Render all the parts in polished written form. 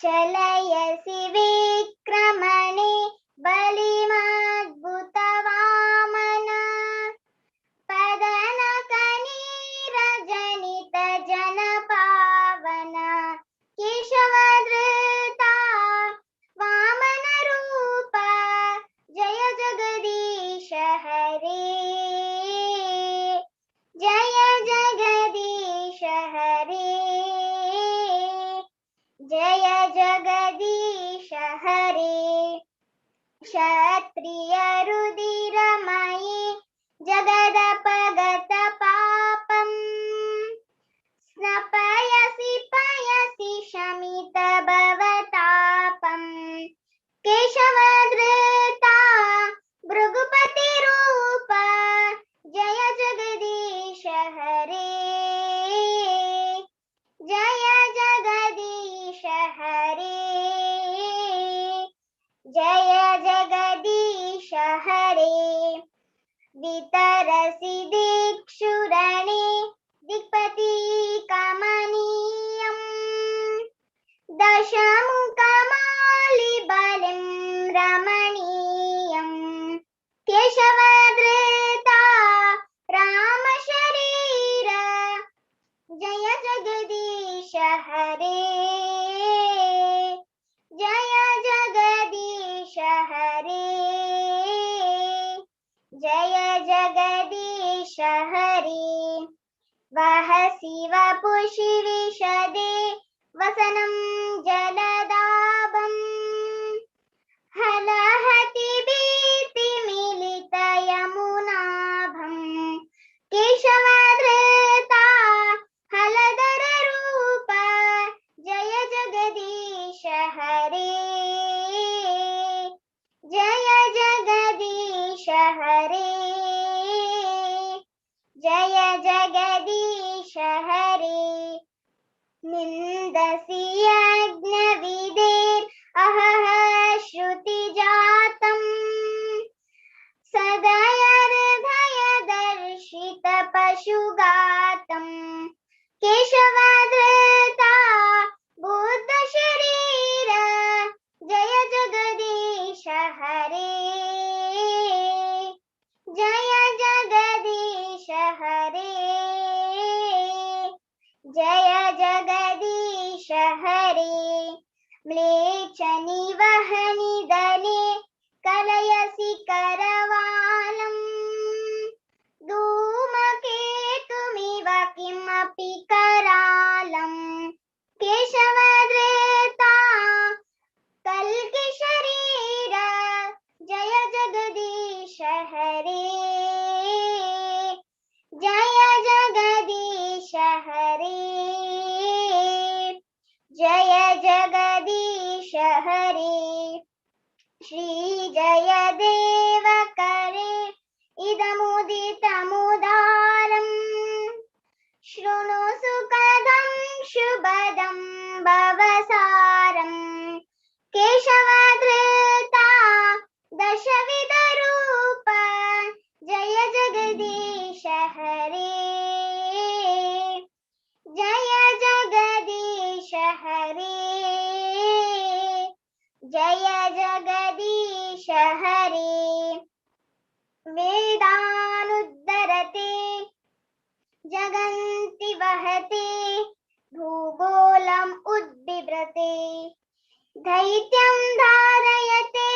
चलयसि विक्रमणे बलिमद्भुतवामन पदनकनीरजनित जनपावन केशवधृता वामन रूप जय जगदीश हरे जय जगदीश हरे जय जगदीश हरे क्षत्रिय रुधिरमयि जगदपगत पापम् स्नपयसि पयसि शमित भवतापम् केशवधृता भृगुपति रूप जय जगदीश हरे जय जगदीश हरे जय जगदीश हरे वितरसि दिक्षुरणे दिक्पति कमनीयम् दशमुखमालिबलिं रमणीयम् केशवधृता रामशरीर जय जगदीश हरे जय जगदीश हरे जय जगदीश हरे वहसि वपुषि विशदे वसनं जलदाभम् हलहति भीतिमिलित यमुनाभम् केशवधृता हलधर रूप जय जगदीश हरे जय जगदीश हरे जय जगदीश हरे निन्दसि यज्ञविधेर् अहह श्रुतिजातम् सदयर्धयदर्शित पशुगातम् केशवधृता बुद्धशरीर जय जगदीश हरे जय जगदीश हरे जय जगदीश हरे म्लेच्छ निवहनि दले कलयसि करवालम् धूमकेतुमिव किमपि करालम् केशवधृता कल्कि शरीर जय जगदीश हरे जय जगदीश हरे जय जगदीश हरे श्री जयदेव करे इदमुदितमुदारम् शृणु सुखदं शुभदं भवसारम् केशवधृता दशविध रूप जय जगदीश हरे जय जगदीश हरे जय जगदीश हरे वेदानुद्धरते जगन्ति वहते भूगोलम् उद्बिभ्रते दैत्यं धारयते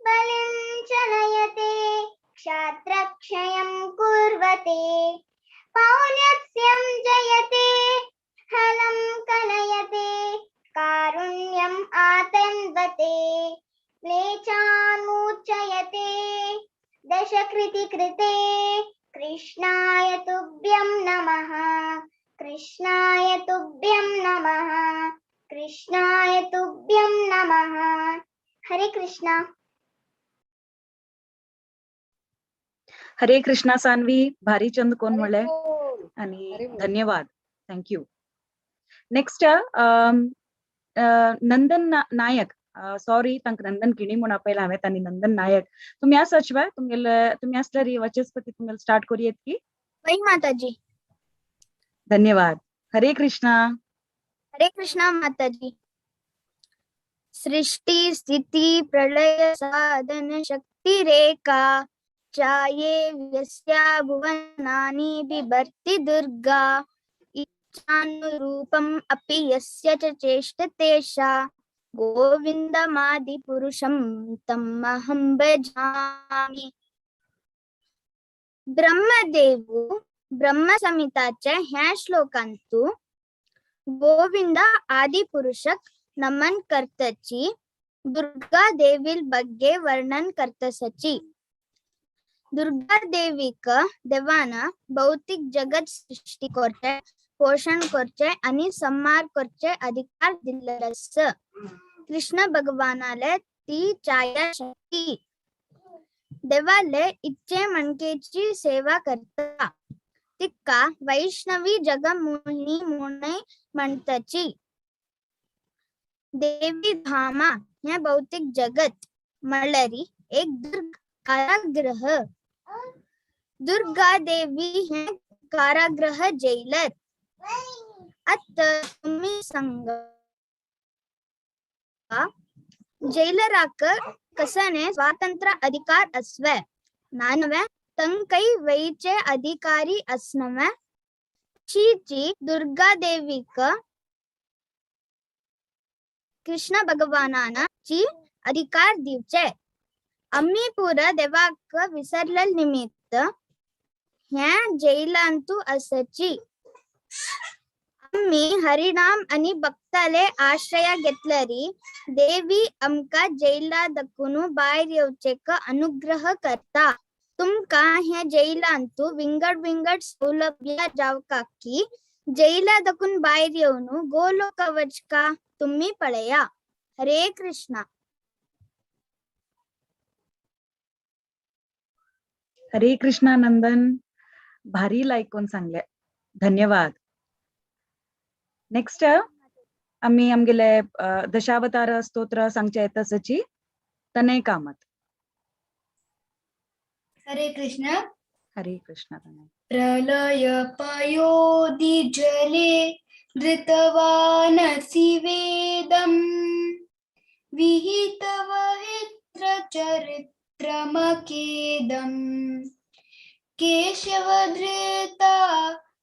बलिं चलयते क्षात्रक्षयं कुर्वते पौल्यस्यं जयते हलं कलयते कारुण्यम् आतन्वते म्लेच्छान् मूर्छयते दशकृति कृते कृष्णाय तुभ्यं नमः कृष्णाय तुभ्यं नमः कृष्णाय तुभ्यं नमः हरे कृष्णा हरे कृष्णा सान्वी भारी चंद कोण म्हणले आणि धन्यवाद थँक्यू नेक्स्ट नंदन नायक सॉरी तंक नंदन किणी म्हणून आपल्याला हवे तानी नंदन नायक तुम्ही आसच वा तुम्ही असल्यारी वचस्पति तुम्हाला स्टार्ट करूयात की वही माताजी धन्यवाद हरे कृष्णा माताजी सृष्टि स्थिति प्रलय साधन शक्ति रेखा चाये व्यस्या भुवनानि बिभर्ति दुर्गा इच्छानुरूपम् अपि यस्य च चेष्टते सा गोविन्दमादिपुरुषं तम् अहं भजामि. ब्रह्मदेव ब्रह्मसंहिताच्या ह्या श्लोकांतू ಗೋವಿಂದ ಆದಿಪುರುಷಕ್ ನಮನ್ ಕರ್ತಚಿ ದುರ್ಗಾ ದೇವಿಲ್ ಬಗ್ಗೆ ವರ್ಣನ್ ಕರ್ತಸಚಿ. दुर्गा देवी का देवाना भौतिक जगत सृष्टी करचे, पोषण करचे आणि संहार करचे अधिकार दिलेलस. कृष्ण भगवानाले ती छाया शक्ती देवाले इच्छे मणकेची सेवा करता. तिका वैष्णवी जगमोहिनी म्हणून म्हणतची. देवी धामा हे भौतिक जगत मळरी एक कारागृह. दुर्गा देवी हे कारागृह जैलर. आता तुम्ही सांगा जैलराक कसाने स्वातंत्र्य अधिकार असवे नानवे तंकई वईचे अधिकारी असनवे चीची दुर्गा देवी का कृष्ण भगवानाना ची अधिकार दिवचे. आम्ही पुरा देवाक विसरलेल निमित्त ह्या जैलांतू असची. आम्ही हरिनाम आणि भक्ताले आश्रय घेतलरी देवी आमका जैला दकुनु बाहेर येवचेक अनुग्रह करता. तुमका ह्या जैलांतू विंगड विंगड सौलभ्य जावका की जैला दकुन बाहेर येऊन गोलोक वचका तुम्ही पळया. हरे कृष्ण. हरे कृष्णा नंदन, भारी ऐकून सांगले, धन्यवाद. नेक्स्ट आम्ही आमगेले दशावतार स्तोत्र सांगचे येतसची तने कामत. हरे कृष्ण. हरे कृष्ण. प्रलय पयोधि जले धृतवानसि वेदम् विहितवहित्र चरित्रमकेदम् केशवधृता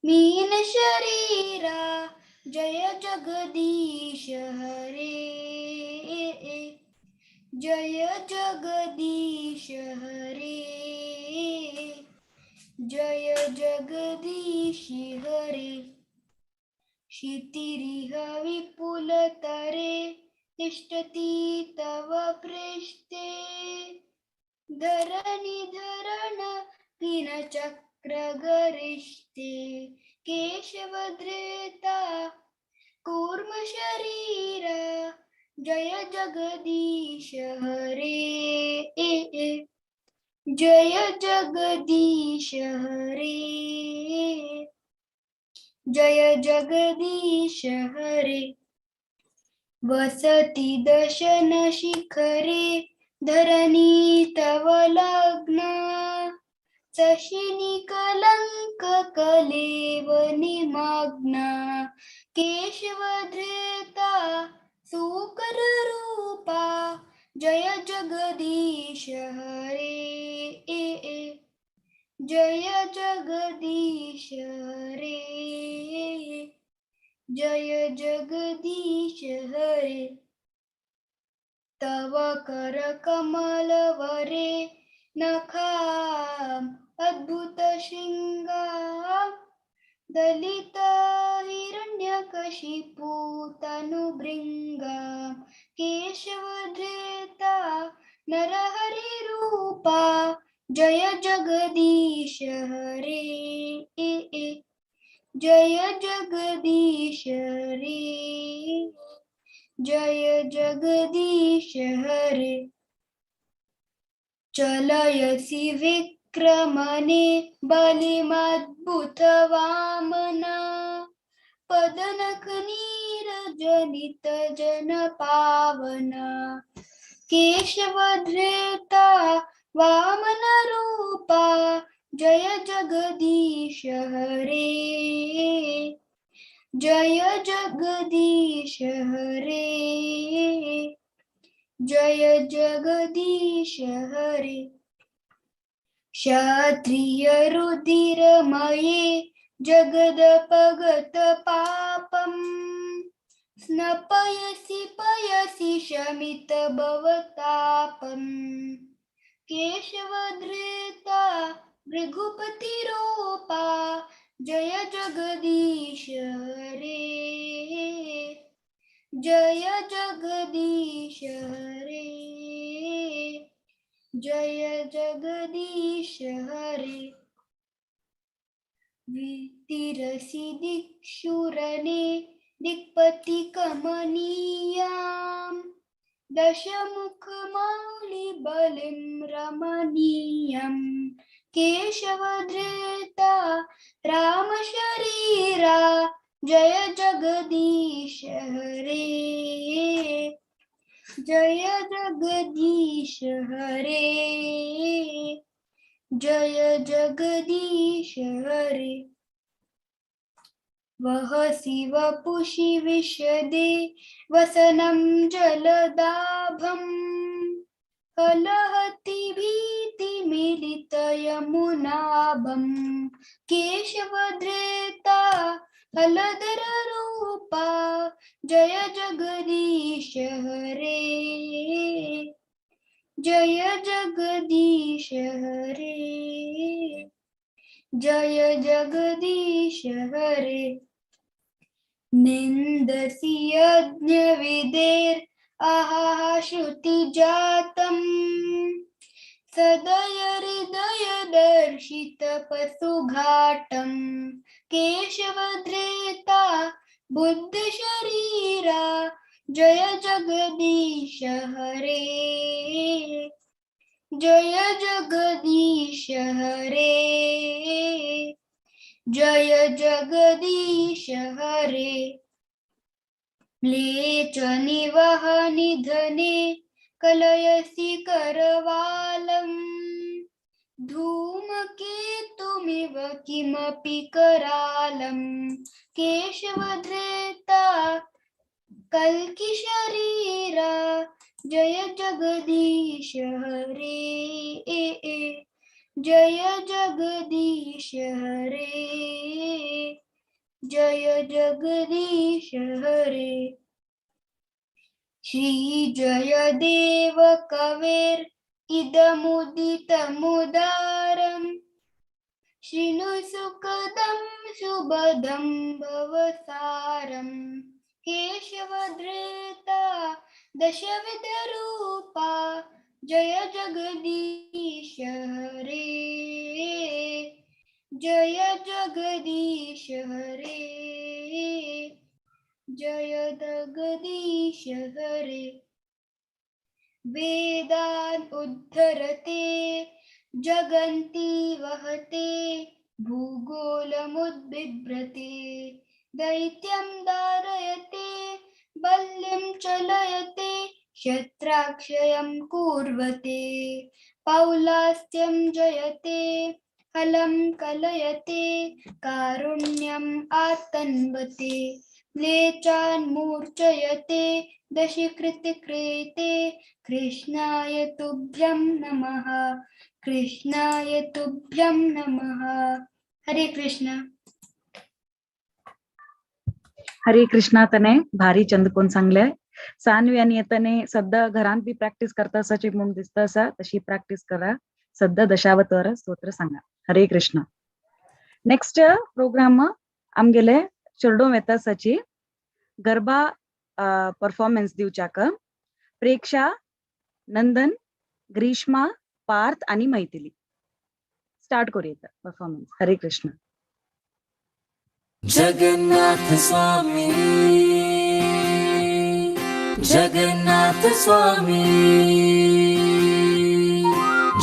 मीन शरीरा जय जगदीश हरे. जय जगदीश हरे. जय जगदीश हरे. क्षितिरिह विपुलतरे तिष्ठति तव पृष्ठे धरणिधरण पिनचक्रगरिष्ठे केशवधृता कूर्म शरीरा जय जगदीश हरे. जय जगदीश हरे. जय जगदीश हरे. वसति दशन शिखरे धरणी तव लग्न शशिनि कलंक कलेव निमग्न केशवधृता सुकर रूपा जय जगदीश हरे. जय जगदीश हरे. जय जगदीश हरे. तव कर कमल वरे नखाम अद्भुत शृंगार दलित हिरण्यकशिपु तनुभृंगा केशवधृता नरहरि रूपा जय जगदीश हरे. जय जगदीश हरे. जय जगदीश हरे. चलयसि विक्रमणे बलिमद्भुत वामना पदनख नीरजनित जन पावना केशवधृता वामन रूपा जय जगदीश हरे. जय जगदीश हरे. जय जगदीश हरे क्षत्रिय रुधिरमये जगदपगत पापम् स्नपयसि पयसि शमित भवतापम् केशवधृता भृगुपतिरूपा जय जगदीश हरे जय जगदीश हरे जय जगदीश हरे वितिरसि दिक्षुरने दिक्पति कमनीयाम् दशमुखमौलि बलिं रमणीयम् केशवधृता रामशरीरा जय जगदीश हरे जय जगदीश हरे जय जगदीश हरे वहसि वपुषि विशदे वसनं जलदाभम् कलहति भीतिमिलितयमुनाभम् केशवधृता हलधररूपा जय जगदीश हरे जय जगदीश हरे जय जगदीश हरे निन्दसि यज्ञविदेर् आहाः श्रुतिजातम् सदय हृदय दर्शित पशुघाटम् केशवधृता बुद्ध शरीरा जय जगदीश हरे जय जगदीश हरे जय जगदीश हरे म्लेच्छ निवह निधने कलयसि करवालम् धूमकेतुमिव किमपि करालम् केशवधृता कल्कि शरीरा जय जगदीश हरे जय जगदीश हरे जय जगदीश हरे श्री जयदेव कवेर् इदमुदितमुदारम् शृणु सुखदं सुभदं भवसारम् केशवधृता दशविधरूपा जय जगदीश हरे जय जगदीश हरे जय जगदीश हरे वेदान् उद्धरते जगन्ति वहते भूगोलमुद्बिभ्रते दैत्यं दारयते बल्यं चलयते शत्राक्षयं कुर्वते पौलास्त्यं जयते हलं कलयते कारुण्यम् आतन्वते म्लेच्छान् मूर्छयते दशीकृतिकृते कृष्णाय तुभ्यं नमः कृष्णाय तुभ्यं नमः हरे कृष्ण हरे कृष्णा तने भारी चंद कोण सांगले सानवी आणि येतने सध्या घरात बी प्रॅक्टिस करता असाची म्हणून दिसता असा तशी प्रॅक्टिस करा सध्या दशावतार स्तोत्र सांगा हरे कृष्ण नेक्स्ट प्रोग्राम आमगेले चेडो येता सची गरबा परफॉर्मन्स दिवच्याक प्रेक्षा नंदन ग्रीष्मा पार्थ आणि मैथिली स्टार्ट करूया परफॉर्मन्स हरे कृष्ण जगन्नाथ स्वामी जगन्नाथ स्वामी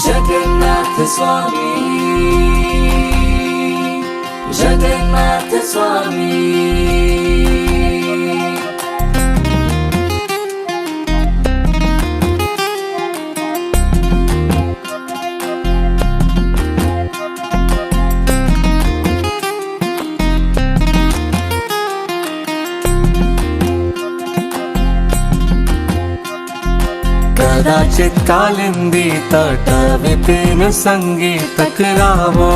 जगन्नाथ स्वामी जगन्नाथ स्वामी कदाचित कालिंदी तट विपिन संगीतक रावो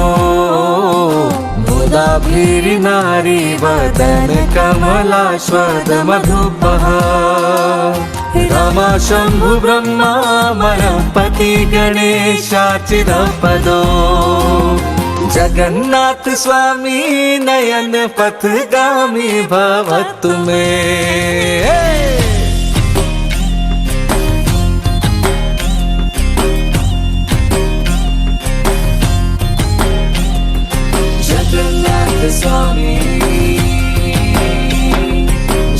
मुदा भीरी नारी वदन कमलाश्वद मधुपः रमा शंभु ब्रह्मा मरपति गणेशाचिरपदो जगन्नाथ स्वामी नयन पथगामी भवतु मे जगन्नाथ स्वामी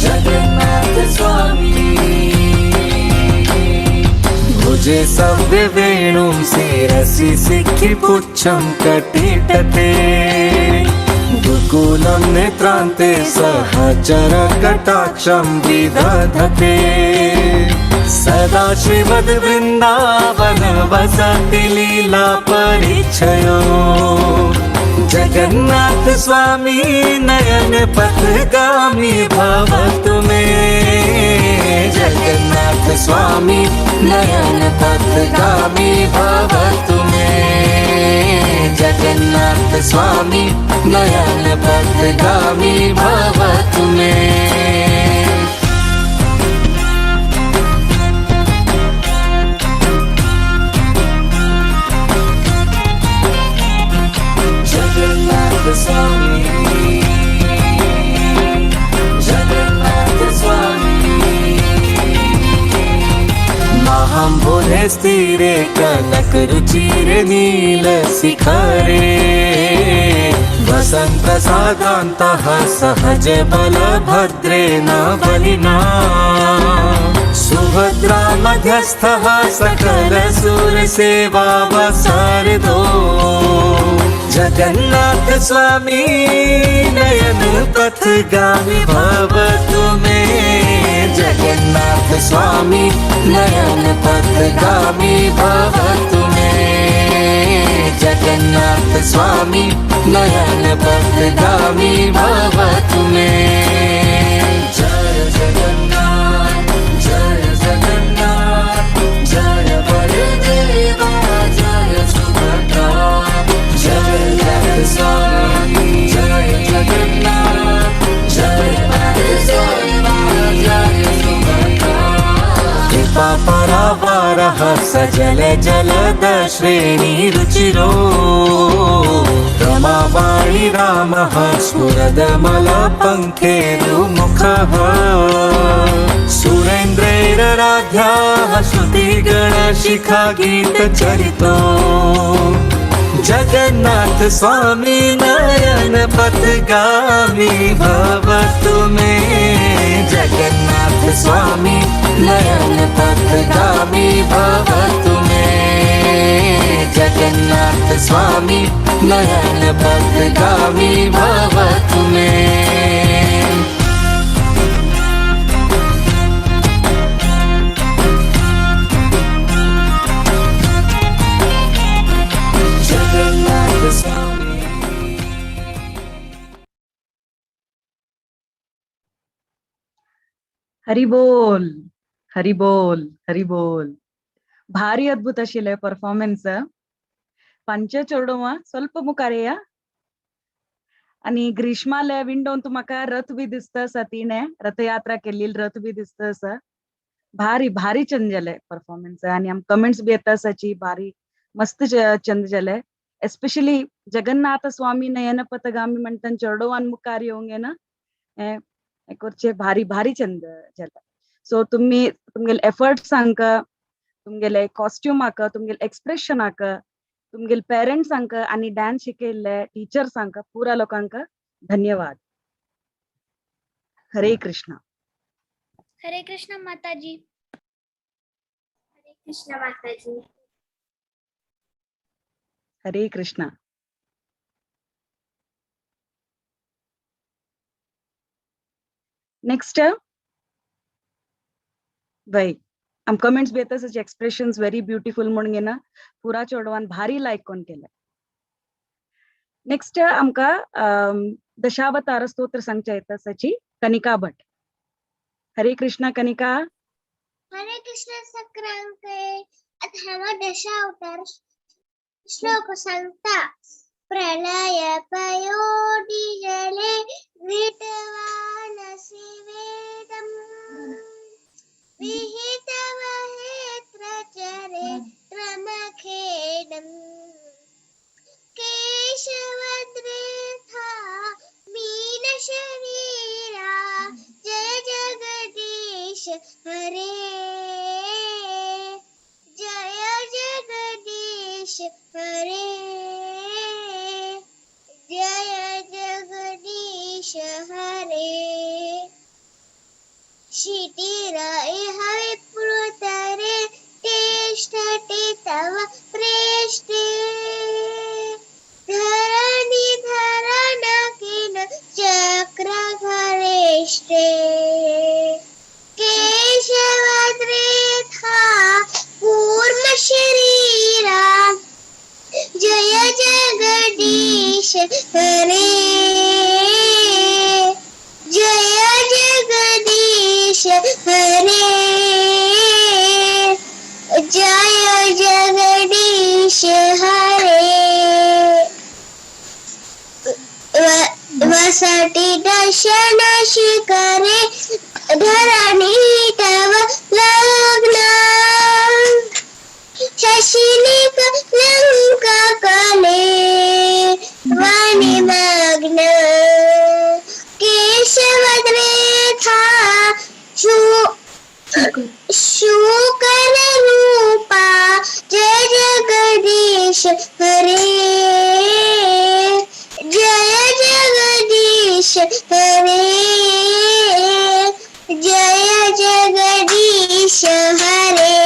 जगन्नाथ स्वामी भुजे सव्य वेणुं शिरसि सिखि पुच्छं कटितटे दुकूलं नेत्रान्ते सहचर कटाक्षं विदधते सदा श्रीमद् वृन्दावन वसति लीला परिचयो जगन्नाथ स्वामी नयन पथगामी भवतु मे जगन्नाथ स्वामी नयन पथगामी भवतु मे जगन्नाथ स्वामी नयन पथगामी भवतु मे जगन्नाथ स्वामी जगन्नाथ स्वामी महाम्बोधे स्थिरे कनक रुचिरे नील शिखरे वसन् प्रसादान्तः सहज बलभद्रेण बलिना सुभद्रा मध्यस्थः सकल सुरसेवा वसारदो जगन्नाथ स्वामी नयन पथगामी भवतु मे जगन्नाथ स्वामी नयन पथगामी भवतु मे जगन्नाथ स्वामी नयन पथगामी भवतु मे जय जगन्नाथ जय जगन्नाथ जय बलदेवा जय सुभद्रा जय स्वामी जय जगन्नाथ जय बलदेवा जय सुभद्रा कृपा परावारः सजल जलद श्रेणी रुचिरो रमावाणी रामः स्फुरदमल पंखेरुमुखः सुरेन्द्रैरराध्याः श्रुतिगणशिखा गीतचरितो जगन्नाथ स्वामी नयन पथगामी भवतु मे जगन्नाथ स्वामी नयन पथगामी भवतु मे जगन्नाथ स्वामी नयन पथगामी भवतु मे जगन्नाथ स्वामी हरी बोल हरी बोल हरी बोल भारी अद्भुत आशिल्ले परफॉर्मन्स पंच चोडवा स्वल्प मुखारेया आणि ग्रीष्माले विंडोन तू म्हाका रथ बी दिसता आसा तिणे रथयात्रा केल्ली रथ बी दिसता आसा भारी भारी चंद जाले परफॉर्मन्स आणि आम कमेंट्स बी येता आसाची भारी मस्त चंद जाले एस्पेशली जगन्नाथ स्वामी नयन पथगामी म्हणटा चोडवान मुखार येवंक ना एक भारी भारी चंद जाले सो तुम्ही तुमगेले एफर्ट्स हांका तुमगेले कॉस्ट्यूम हाका तुमगेले एक्सप्रेशन हाका तुमगेले पेरेंट्स हांका आणि डान्स शिकयल्ले टीचर्स हांका पुरा लोकांका धन्यवाद हरे कृष्ण माताजी हरे कृष्ण माताजी हरे कृष्ण नेक्स्ट वै आम कमेंट्स बी येता सच एक्सप्रेशन्स व्हेरी ब्युटिफुल म्हणून घेना पुरा चोडवान भारी लायक कोण केले नेक्स्ट आमका दशावतार स्तोत्र सांगचे येता सची कनिका भट हरे कृष्ण कनिका हरे कृष्ण सक्रांते अथवा दशावतार श्लोक सांगता प्रलय पयोनिजले विटवानसि वेदम् विहितवहेत्रचरे क्रमखेदम् केशवद्रेथा मीनशरीरा जय जगदीश हरे जय जगदीश हरे जय जगदीश हरे क्षितिरइह विप्लुतरे तिष्ठति तव प्रेष्ठे धरणि धरणकिन चक्रधरेष्ठे केशवद्रेथा कूर्मशरीरा जय जगदीश हरे जय जगदीश हरे जय जगदीश हरे वसति दर्शन शिखरे धरणि तव लग्न शशिनिक लंका कले वनिमग्न केशवद्रेथा शूकर रूपा जय जगदीश हरे जय जगदीश हरे जय जगदीश हरे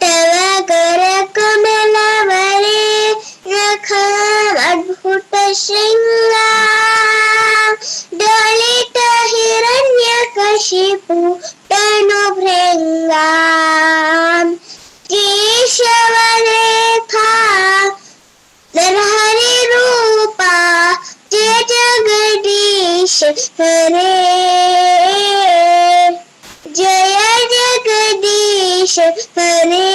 तव कर कमलवरे रख अद्भुत श्रृंगार दलित हिरण्यकशिपु तनुभृंगार केशवरेखा हरि रूपा जय जगदीश हरे जय जगदीश हरे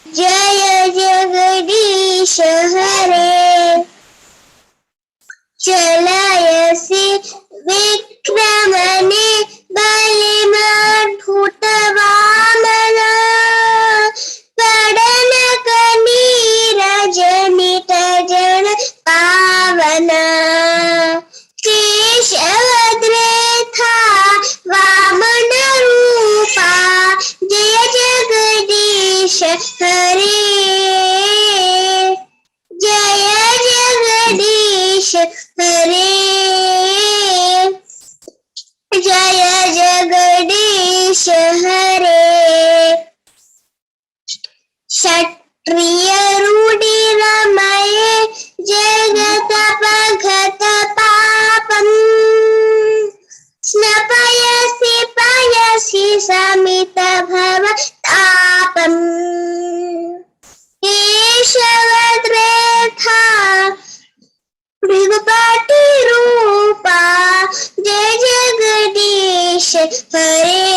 जय जगदीश हरे चलयसि विक्रमणे बलिमद्भुत वामन पडनक नीरजनित जन पावन केशवद्रेथा वामन रूपा जय जगदीश हरे जय जगदीश हरे जय जगदीश हरे क्षत्रिय रूढिरमये जगतपघत पापम् स्नपयसि पयसि समित भव तापम् केशवद्रेथा भृगुपति रूपा जय जगदीश हरे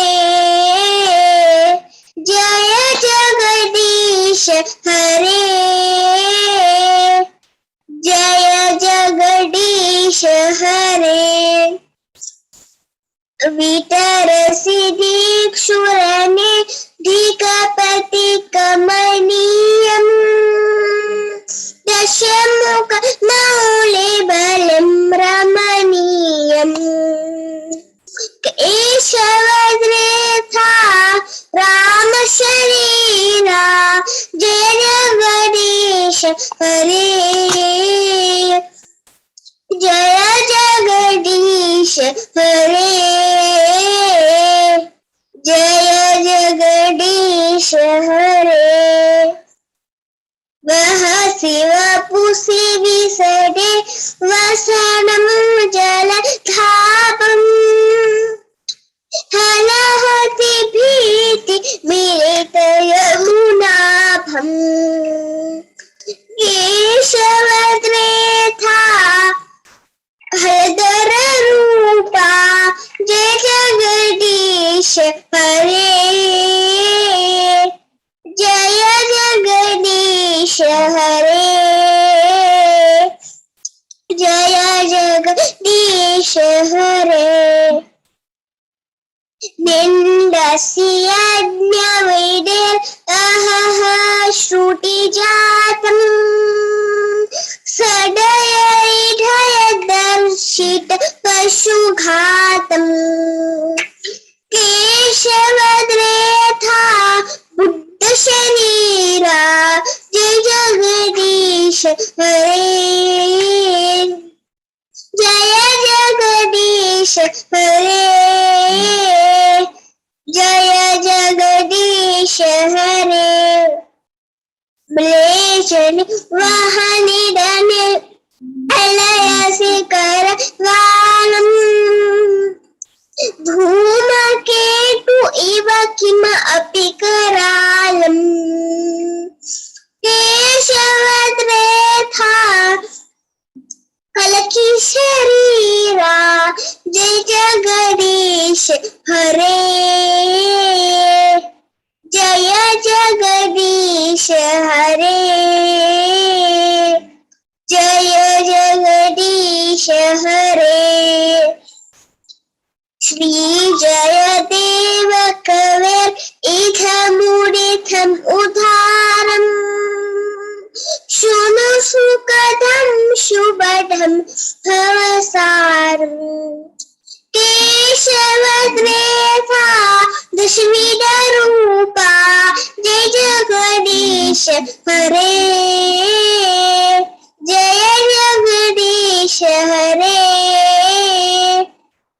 जय जगदीश हरे जय जगदीश हरे वितरसि दीक्षुरने धिकपति कमनीयम् दशमुख मौले बलं रमणीयम् केशवद्रेथा राम शरीरा जय जगदीश हरे जय जगदीश हरे जय जगदीश हरे वह शिव पुषि विसदे वसनं जलधापम् हलहति भीति मिलित यमुनाभम् केशवद्रेथा हरदर रूपा जय अस्य यज्ञवेदेर अहह श्रुतिजातम् सदयैढयदर्शित पशुघातम् केशवद्रेथा बुद्ध शरीरा जय जगदीश हरे जय जगदीश हरे जय जगदीश हरे म्लेच्छनि वाहनिधने अलयसि करवालम् धूमकेतु इव किम अपि करालम् केशवद्रेथा कलकी शरीरा जय जगदीश हरे जय जगदीश हरे जय जगदीश हरे श्री जयदेव कवेर इथमुडिथम उदारम् शृणु सुखदं शुभदं भवसारम् केशवद्रेथा दशविधरूपा जय जगदीश हरे जय जगदीश हरे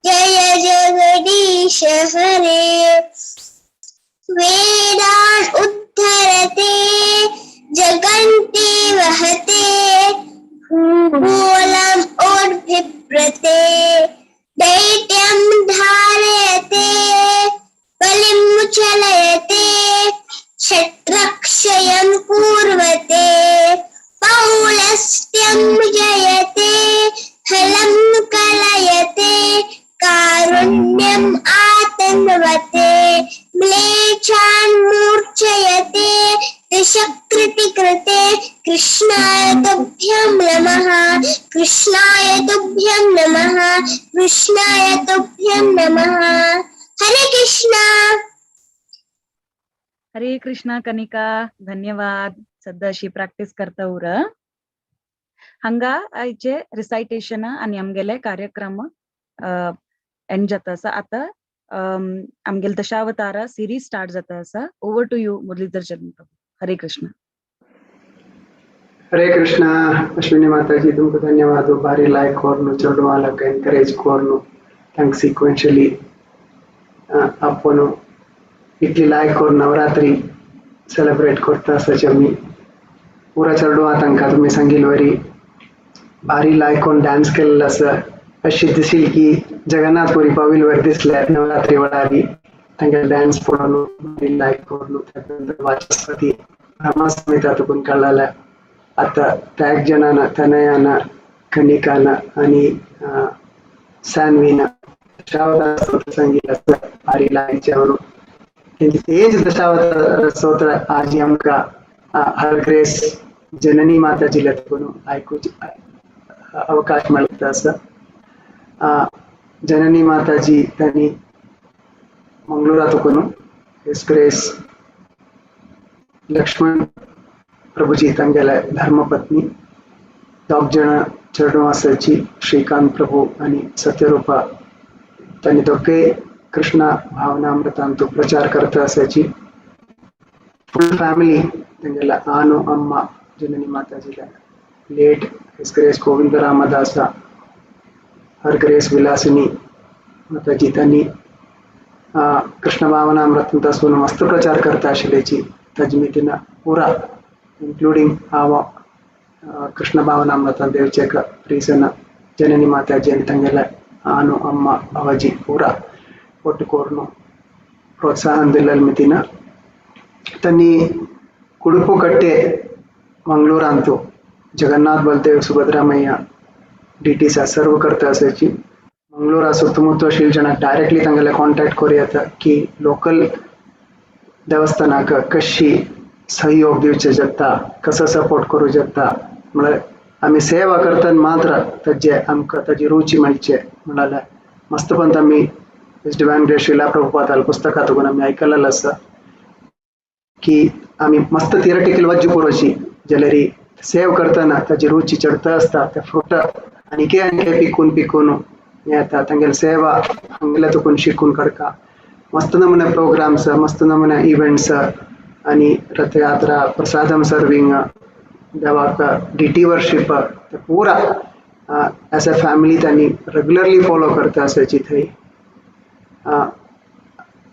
जय जगदीश हरे वेदान् उद्धरते जगन्ति वहते भूगोलम् उद्भिप्रते दैत्यं धारयते बलिमुच्चलयते शत्रक्षयं कुर्वते पौलस्त्यं जयते फलं कलयते कारुण्यम् आतन्वते म्लेच्छान् मूर्छयते दशकृतिकृते कृष्णाय तुभ्यं नमः कृष्णाय तुभ्यं नमः कृष्णाय तुभ्यं नमः हरे कृष्णा हरे कृष्णा कनिका धन्यवाद सध्या अशी प्रॅक्टिस करता उर हंगा आयचे रिसायटेशन आणि आमगेले कार्यक्रम एंड जाता आसा आता आमगेले दशावतार सिरीज स्टार्ट जाता आसा ओवर टू यू मुरलीधर चरण प्रभु हरे कृष्ण हरे कृष्णा अश्विनी माताजी तुमको धन्यवाद बारी लाइक कोर्नु चलु वालक एनकरेज कोर्नु थैंक सीक्वेंशियली आपण इतली लाइक कोर नवरात्री सेलिब्रेट करता सचमी पूरा चलु आतंका तुम्ही सांगिलवरी बारी लाइक कोन डान्स केलेलं असं अशी दिसेल की जगन्नाथपुरी पाविलवर दिसल्या नवरात्री वडारी त्यांना डान्स पडून बारी लाइक कोर्नु त्यानंतर वाचस्पती रामासमेता तुकून कळाला आता त्या एक जणांना तनयाना कनिकाना आणि सान्वीना दशावतार संगीत बारी लाईच्यावर तेज दशावतार स्तोत्र आज आमका हर ग्रेस जननी माताजीला तुकून ऐकूच अवकाश मिळत असं जननी माताजी त्यांनी मंगळुरातून एक्सप्रेस लक्ष्मण प्रभुजी तंगेला धर्मपत्नी दोग जण चरणवासाची श्रीकांत प्रभु आणि सत्यरूपा त्यांनी दोघे कृष्ण भावनामृतांतू प्रचार करत असायची फुल फॅमिली तंगेला आनो अम्मा जननी माताजीला लेट एक्सप्रेस गोविंद रामदासा हर ग्रेस विलासिनी माताजी त्यांनी कृष्ण भावनामृतांतून मस्त प्रचार करता आशिल्ल्याची तजमीतीनं पुरा इंक्लूडिंग कृष्ण भावनामृत देवचे प्रीसन जननी माताजी तंगेला आनु अम्मा अवाजी पूरा ಒಟ್ಟುಕೋರ್ನು ಪ್ರೋತ್ಸಾಹದಿಲ್ಲ ಮಿತಿನ ತನ್ನಿ ಕುಡುಪು ಕಟ್ಟೆ ಮಂಗಳೂರು ಅಂತೂ जगन्नाथ बलदेव सुभद्रामय्य DT सर्व करता असायची मंगळूरा सुತ್ತಮುತ್ತ जन डायरेक्टली तांगेले कॉन्टॅक्ट करूया की लोकल देवस्थानाक कशी सहयोग दिवचे जगता कसं सपोर्ट करू जगता म्हणजे आम्ही सेवा करताना मात्र त्याचे आमकां ताची रुची मेळचे म्हणाला मस्त पण आम्ही डिवाइन ग्रेस श्रीला प्रभुपादाल पुस्तकातून आम्ही ऐकलेलं असं की आम्ही मस्त थिअरेटिकल वज्जी पुरोची जलरी सेव करताना त्याची रुची चढत असतात त्या फ्रुट आणि के पिकून येतात तांगेल सेवा हंगेला तुकून शिकून कडका मस्त नमुने प्रोग्राम्स मस्त नमुने इव्हेंट्स आणि रथयात्रा प्रसादम सर्विंग देवाक डीटी वर्शिप पूरा ॲज अ फॅमिली त्यांनी रेग्युलरली फॉलो करता असायची थंय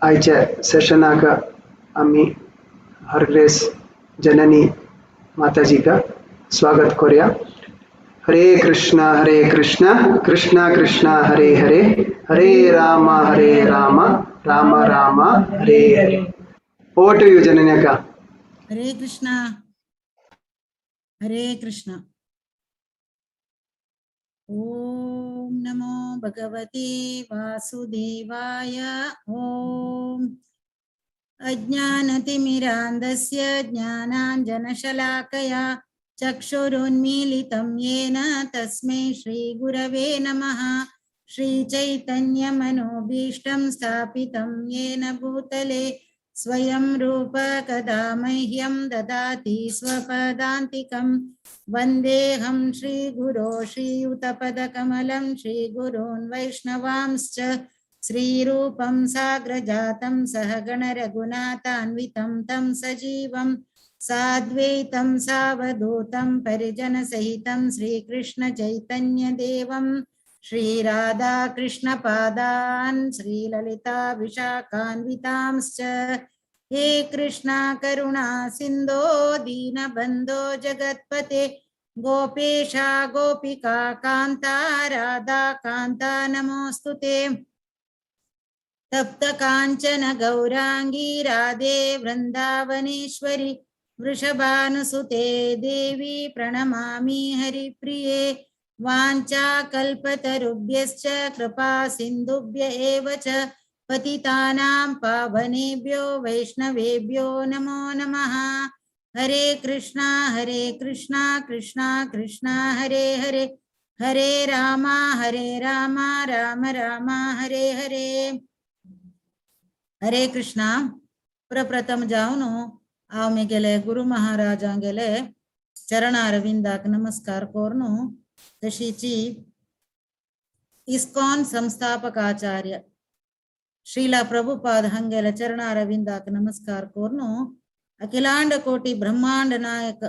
आयच्या सेशनाक आम्ही हर ग्रेस जननी माताजी का स्वागत करूया. हरे Krishna Krishna Krishna Hare Hare Hare Ram Ram Ram Hare Hare. Over to you जननी का. हरे कृष्णा ओम नमो भगवते वासुदेवाय. ओम अज्ञानतिमिरान्धस्य ज्ञानाञ्जनशलाकया चक्षुरुन्मीलितं येन तस्मै श्रीगुरवे नमः. श्रीचैतन्यमनोभीष्टं स्थापितं येन भूतले स्वयं रूप कदा मह्यं ददाति स्वपदान्तिकं. वन्देऽहं श्रीगुरो श्रीयुतपदकमलं श्रीगुरोन् वैष्णवांश्च श्रीरूपं साग्रजातं सहगण रघुनाथान्वितं तं सजीवं साद्वैतं सावधूतं परिजनसहितं श्रीकृष्ण चैतन्यदेवं श्रीराधाकृष्णपादान् श्रीललिता विशाखान्वितांश्च. हे कृष्णा करुणा सिन्धो दीनबन्धो जगत्पते गोपेशा गोपिका कान्ता राधा कान्ता नमोऽस्तुते. तप्त कांचन गौरांगी राधे वृंदावनेश्वरी वृषभानुसुते देवी प्रणमामि हरिप्रिये. वाञ्छा कल्पतरुभ्यश्च कृपा सिन्धुभ्य एव च पतितानां पावनेभ्यो वैष्णवेभ्यो नमो नमः. हरे कृष्णा कृष्णा कृष्णा हरे हरे हरे राम राम राम हरे हरे. हरे कृष्णा. प्रप्रथम जाऊन आम्ही गेले गुरु महाराजां गेले चरणारविंदाक नमस्कार कोरनु. तशीची इस्कॉन संस्थापकाचार्य श्रीला प्रभुपाद हंगेल चरणारविंदाक नमस्कार कोरनु. अखिलांड कोटि ब्रह्मांड नायक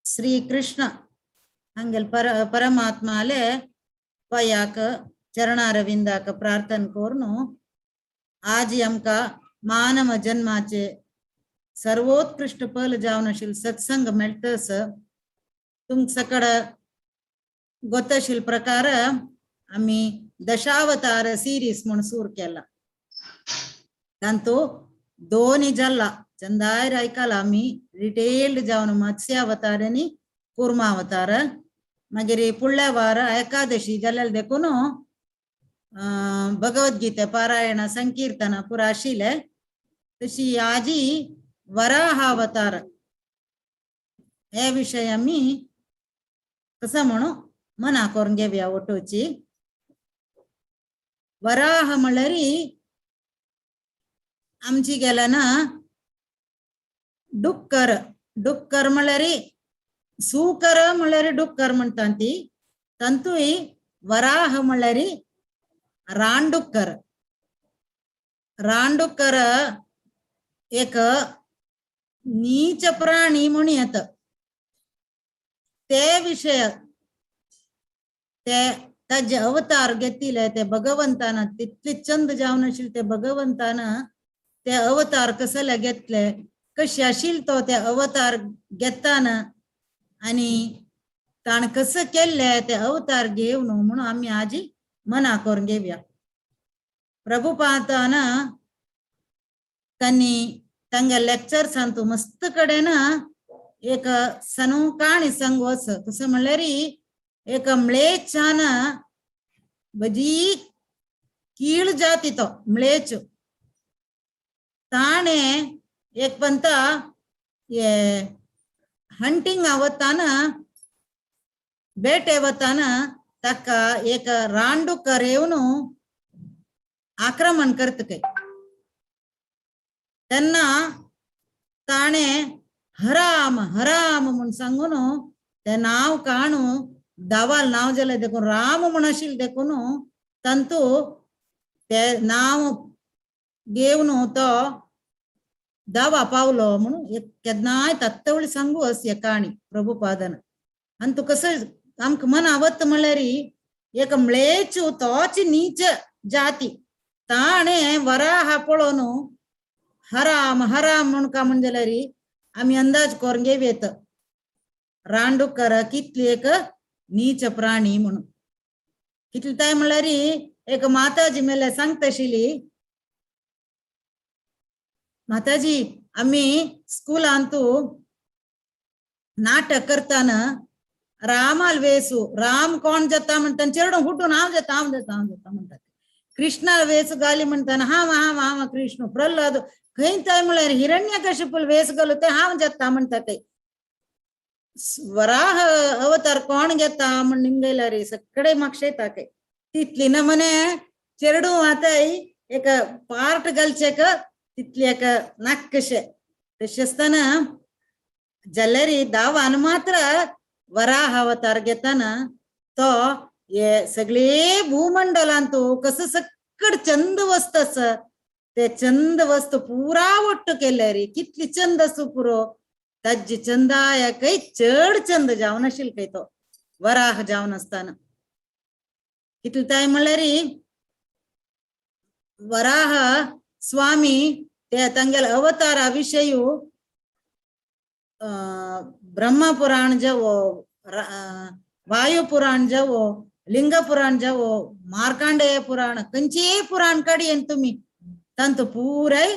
श्री कृष्ण हंगेल परमात्माले पयाक चरणारविंदाक प्रार्थना कोरनु. आज आमका मानव जन्माचे सर्वोत्कृष्ट पल जावनशील सत्संग मेळटस. तुमच्याकडे गोतशील प्रकार आम्ही दशावतार सिरीज म्हणून सुरू केला. तांतू दोन्ही जल्ला चंदायर ऐकाला आम्ही डिटेल्ड जावन मत्स्यावतार आणि कुर्मावतार. मागीर फुडल्या वार एकादशी जाल्यार देखून भगवद्गीते पारायण संकीर्तन पुरा आशिल्ले. तशी आजी वराहावतार हे विषय आम्ही कसं म्हणू मना करून घेऊया ओटोची. वराह म्हणल्यारी आमची गेला ना डुक्कर म्हणल्यारी सुकर म्हणल्यारी डुक्कर म्हणतात ती. तंतुई वराह म्हणल्यारी रानडुक्कर एक नीच प्राणी म्हणून येत. ते विषय ते ताजे अवतार घेतले ते भगवंतान तितले चंद जावन आशिल्ले. ते भगवंतान ते अवतार कसले घेतले कशे आशिल्ले तो ते अवतार घेताना आणि ताण कसं केले ते अवतार घेवन म्हणून आम्ही आजी मना करून घेऊया. प्रभुपादान त्यांनी तांगे लेक्चर सांगतो मस्त कडेन एक सनू काणी सांगोस. कसं म्हणल्यार एक म्लेच्छान बजी कीळ जाती तो म्लेच ताणे एक पंत ये हंटिंग आवताना बेटे वताना ताका एक रानडुक्कर येवन आक्रमण करत काय त्यांना ताणे हराम हराम म्हणून सांगून ते नाव काणू दावाल नाव जाले देखून राम म्हणशील देखून तंतू ते नाव घेऊन तो दावा पावलो म्हणून केदनाय तत्तवळी सांगू अस काणी प्रभुपादन आणि तू कसं आमक मन आवत म्हणल्यार एक म्लेचू तोच नीच जाती ताणे वराह पळोन हराम हराम म्हणून का म्हणजे आम्ही अंदाज करून घेत रांडुकर कितली एक नीच प्राणी म्हणून कितली ताय म्हणल्यार एक माताजी मेले सांगताशिली माताजी आम्ही स्कूलांतू नाटक करताना रामाल वेसू राम कोण जाता म्हणता चेडू हुटून हांव जाता म्हणतात कृष्णा वेस घाली म्हणताना हांव हांव हांव कृष्ण प्रल्हाद खंय ताय म्हळ्यार हिरण्यकशिपूल वेस घालू ते हांव जाता म्हणटा ते वराह अवतार कोण घेता म्हण निमगयला रे सगळे म्हाका येता काय तितली न म्हणे चेडू आताय एक पार्ट घालचे तितली एक नाकशे तशें आसतना जाल्यार दावान मात्र वराह अवतार घेताना तो हे सगळे भूमंडलांतू कसं सकड चंद वस्त आस ते चंद वस्तू पुरा वट्ट केले रे कितली चंद असू पुरो ताजी चंदाया काही चड चंद जावन आशिल काय तो वराह जावन असताना कितली ताय म्हणल्यार वराह स्वामी ते तांगेल अवतारा विषयी ब्रह्मपुराण जावो वायुपुराण जावो लिंग पुराण जावो मार्कांडेय पुराण खंयचे पुराण काडयेन तुम्ही तंतु पूराय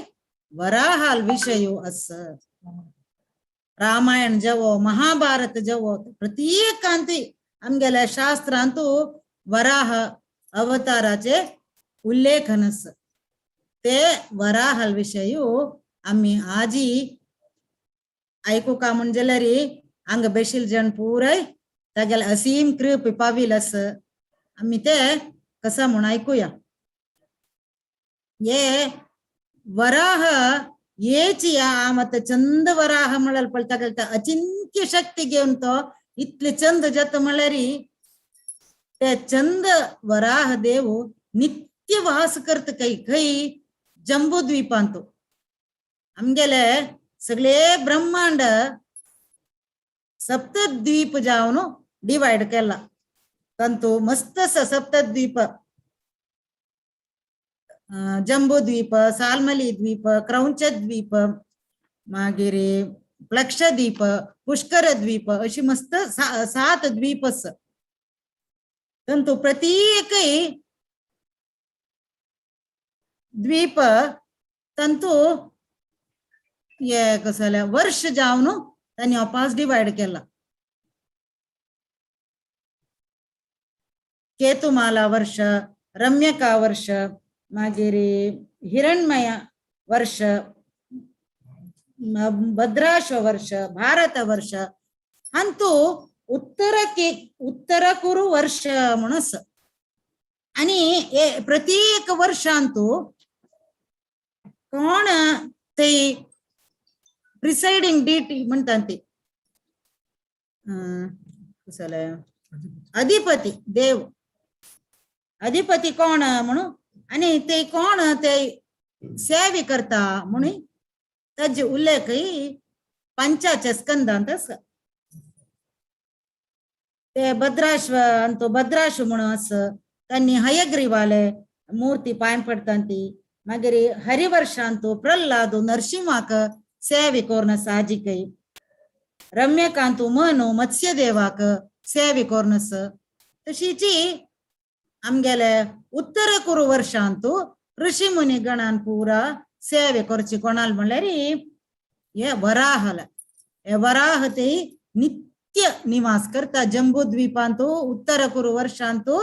वराहाल विषय अस रामायण जावो महाभारत जावो प्रत्येकांती आमगेल्या शास्त्रांतू वराह अवताराचे उल्लेखन अस ते वराहाल विषय आम्ही आजी ऐकू का म्हणजे अंग बेशील जण पुराय तागेल असीम कृप पावील अस आम्ही ते कसं म्हणून ऐकूया ये वराह येची मत चंद वराह म्हणाल पण तागेल अचिंत्य शक्ती घेऊन तो इतले चंद जत म्हळ्यार ते चंद वराह देव नित्य वास करत खंय जंबूद्वीपांतू आमगेले सगळे ब्रह्मांड सप्तद्वीप जावन डिवाइड केला तंतु मस्त सप्तद्वीप जंबूद्वीप साल्मली द्वीप क्रौंच द्वीप मागीर प्लक्षद्वीप पुष्कर द्वीप अशी मस्त 7 द्वीप तंतु प्रत्येक द्वीप तंतु ये कसं वर्ष जावन त्यांनी अपास डिवाइड केला केतुमाला वर्ष रम्यका वर्ष मागीर हिरण्मय वर्ष भद्राश्व वर्ष भारत वर्ष अंतू उत्तर कुरु वर्ष म्हणून आणि प्रत्येक वर्षांतू कोण ते प्रिसाइडिंग डेटी म्हणतात ते अधिपती देव अधिपती कोण म्हणून आणि ते कोण ते सेवे करता म्हणून त्याचे उल्लेख पंचाच्या स्कंदांत आसा ते भद्राश्व अंतो भद्राश्व म्हणून अस त्यांनी हयग्रीवाले मूर्ती पाय पडतात ती मागीर हरिवर्षांतू प्रल्हादू नरसिंहाक सेवे कोरन साहजिकय रम्यकांतू मनु मत्स्यदेवाक सेवे कोरनस तशीची आमगेले उत्तर कुरु वर्षांतू ऋषी मुनी गणान पुरा सेवे करची कोणाल म्हणल्यार हे वराहल हे वराह ते नित्य निवास करता जंबूद्वीपांतू उत्तर कुरु वर्षांतू